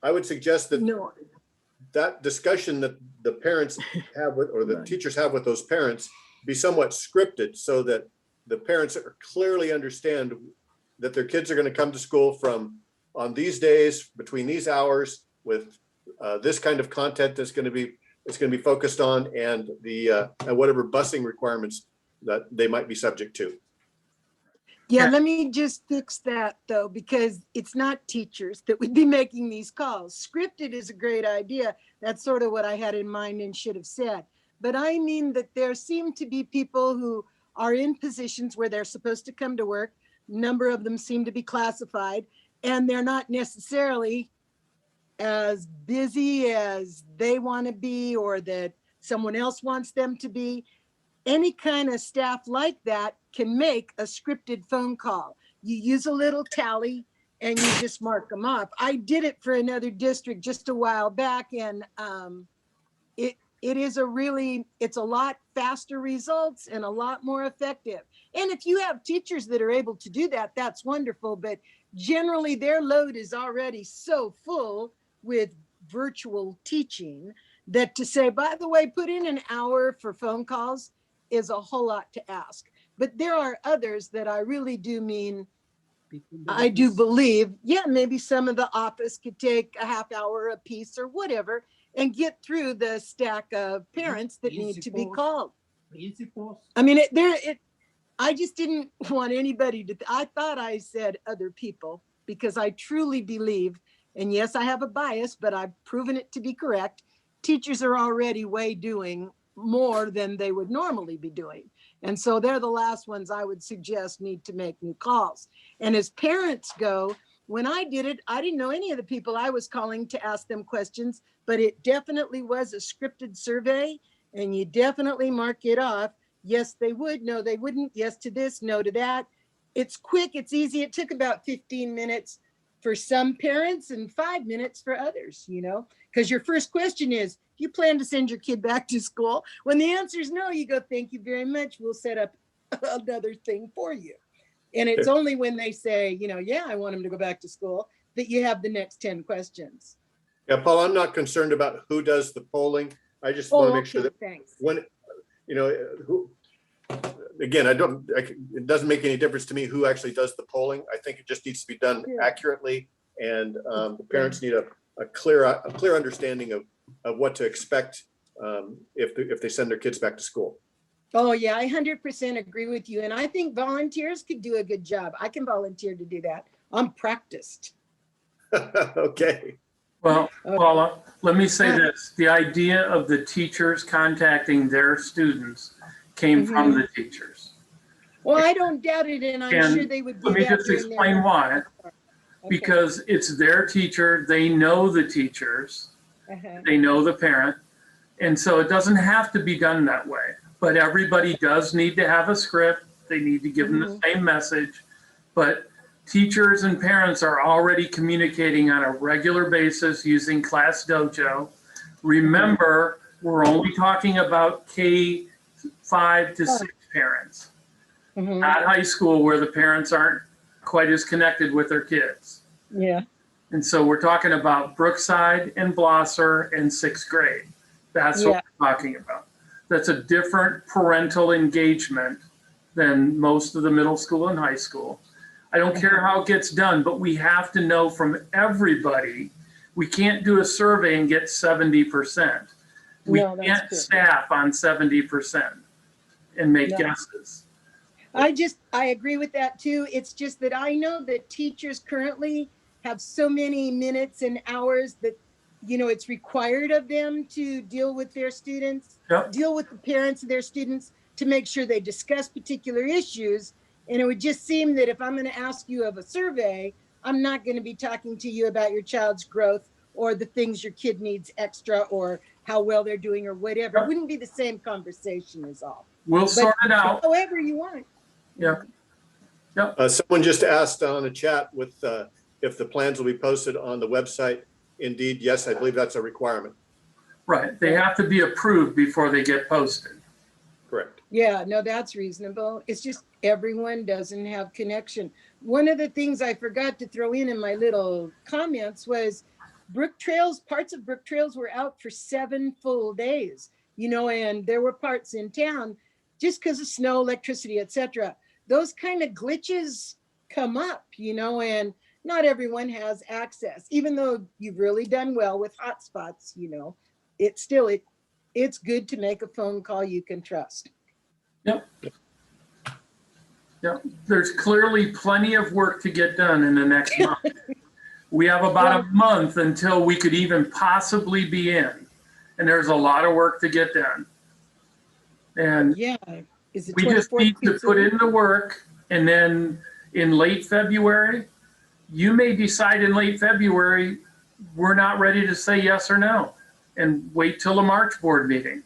I would suggest that that discussion that the parents have with, or the teachers have with those parents, be somewhat scripted so that the parents clearly understand that their kids are going to come to school from on these days between these hours with this kind of content that's going to be focused on, and the and whatever busing requirements that they might be subject to. Yeah, let me just fix that though, because it's not teachers that would be making these calls. Scripted is a great idea. That's sort of what I had in mind and should have said. But I mean that there seem to be people who are in positions where they're supposed to come to work. A number of them seem to be classified, and they're not necessarily as busy as they want to be or that someone else wants them to be. Any kind of staff like that can make a scripted phone call. You use a little tally and you just mark them off. I did it for another district just a while back, and it's a lot faster results and a lot more effective. And if you have teachers that are able to do that, that's wonderful. But generally their load is already so full with virtual teaching that to say, by the way, put in an hour for phone calls is a whole lot to ask. But there are others that I really do mean, I do believe, yeah, maybe some of the office could take a half hour a piece or whatever and get through the stack of parents that need to be called. I mean, I just didn't want anybody to, I thought I said other people, because I truly believe, and yes, I have a bias, but I've proven it to be correct. Teachers are already doing more than they would normally be doing. And so they're the last ones I would suggest need to make new calls. And as parents go, when I did it, I didn't know any of the people I was calling to ask them questions, but it definitely was a scripted survey, and you definitely mark it off. Yes, they would. No, they wouldn't. Yes to this, no to that. It's quick, it's easy. It took about 15 minutes for some parents and 5 minutes for others, because your first question is, do you plan to send your kid back to school? When the answer is no, you go, thank you very much. We'll set up another thing for you. And it's only when they say, yeah, I want him to go back to school, that you have the next 10 questions. Yeah, Paul, I'm not concerned about who does the polling. I just want to make sure that when, again, it doesn't make any difference to me who actually does the polling. I think it just needs to be done accurately, and the parents need a clear understanding of what to expect if they send their kids back to school. Oh yeah, I 100% agree with you. And I think volunteers could do a good job. I can volunteer to do that. I'm practiced. Okay. Well, Paula, let me say this. The idea of the teachers contacting their students came from the teachers. Well, I don't doubt it, and I'm sure they would do that. Let me just explain why. Because it's their teacher, they know the teachers, they know the parent, and so it doesn't have to be done that way. But everybody does need to have a script. They need to give them the same message. But teachers and parents are already communicating on a regular basis using Class Dojo. Remember, we're only talking about K-5 to 6 parents, not high school where the parents aren't quite as connected with their kids. Yeah. And so we're talking about Brookside and Blosser and 6th grade. That's what we're talking about. That's a different parental engagement than most of the middle school and high school. I don't care how it gets done, but we have to know from everybody. We can't do a survey and get 70%. We can't staff on 70% and make guesses. I agree with that too. It's just that I know that teachers currently have so many minutes and hours that, it's required of them to deal with their students, deal with the parents of their students, to make sure they discuss particular issues. And it would just seem that if I'm going to ask you of a survey, I'm not going to be talking to you about your child's growth or the things your kid needs extra or how well they're doing or whatever. It wouldn't be the same conversation as all. We'll sort it out. However you want. Someone just asked on the chat if the plans will be posted on the website. Indeed, yes, I believe that's a requirement. Right, they have to be approved before they get posted. Correct. Yeah, no, that's reasonable. It's just everyone doesn't have connection. One of the things I forgot to throw in my little comments was Brook Trails, parts of Brook Trails were out for 7 full days, you know, and there were parts in town just because of snow, electricity, etc. Those kind of glitches come up, you know, and not everyone has access, even though you've really done well with hotspots, you know, it's still, it's good to make a phone call you can trust. Yep. Yep. There's clearly plenty of work to get done in the next month. We have about a month until we could even possibly be in. And there's a lot of work to get done. And yeah, is it we just need to put in the work. And then in late February, you may decide in late February, we're not ready to say yes or no, and wait till the March board meeting.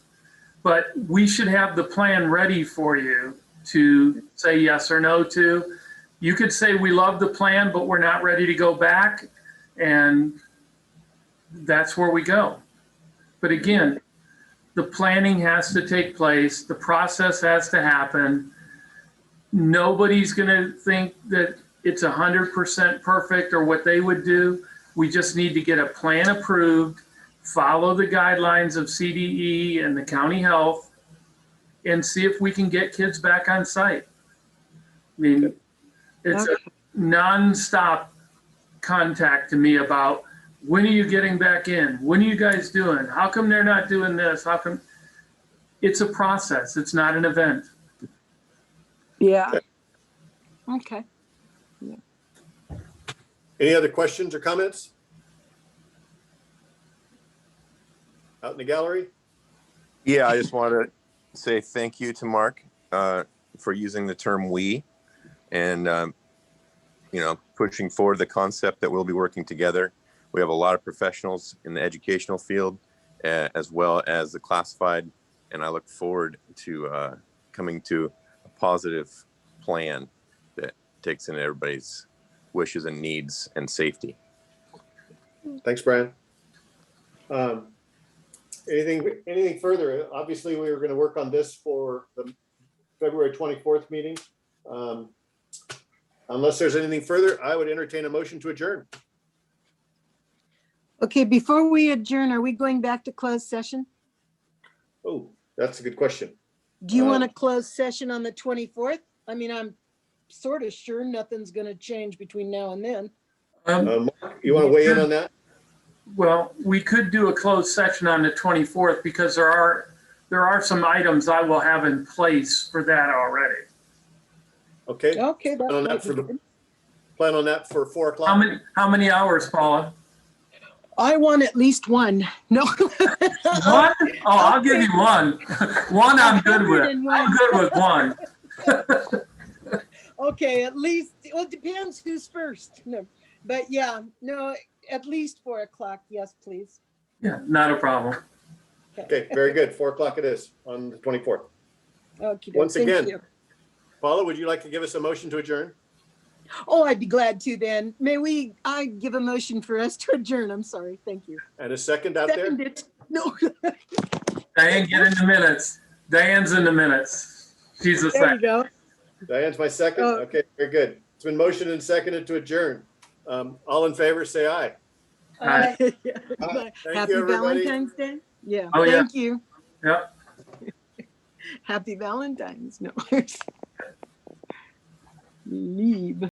But we should have the plan ready for you to say yes or no to. You could say we love the plan, but we're not ready to go back. And that's where we go. But again, the planning has to take place. The process has to happen. Nobody's going to think that it's 100% perfect or what they would do. We just need to get a plan approved, follow the guidelines of CDE and the county health, and see if we can get kids back on site. I mean, it's a nonstop contact to me about when are you getting back in? When are you guys doing? How come they're not doing this? How come? It's a process. It's not an event. Yeah. Okay. Yeah. Any other questions or comments? Out in the gallery? Yeah, I just want to say thank you to Mark for using the term we and, you know, pushing forward the concept that we'll be working together. We have a lot of professionals in the educational field as well as the classified, and I look forward to coming to a positive plan that takes in everybody's wishes and needs and safety. Thanks, Brian. Anything further? Obviously, we were going to work on this for the February 24th meeting. Unless there's anything further, I would entertain a motion to adjourn. Okay, before we adjourn, are we going back to closed session? Oh, that's a good question. Do you want a closed session on the 24th? I mean, I'm sort of sure nothing's going to change between now and then. Mark, you want to weigh in on that? Well, we could do a closed session on the 24th because there are some items I will have in place for that already. Okay. Okay. Plan on that for 4 o'clock. How many hours, Paula? I want at least one. No. One? Oh, I'll give you one. One I'm good with. I'm good with one. Okay, at least, well, it depends who's first. No, but yeah, no, at least 4 o'clock. Yes, please. Yeah, not a problem. Okay, very good. 4 o'clock it is on the 24th. Okay. Once again, Paula, would you like to give us a motion to adjourn? Oh, I'd be glad to then. I give a motion for us to adjourn. I'm sorry. Thank you. And a second out there? No. Diane, get in the minutes. Diane's in the minutes. She's a second. There you go. Diane's my second? Okay, very good. It's been motioned and seconded to adjourn. All in favor, say aye. Aye. Thank Happy you, everybody. Valentine's Day. Yeah. Oh, yeah. Thank you. Yep. Happy Valentine's. No. Leave.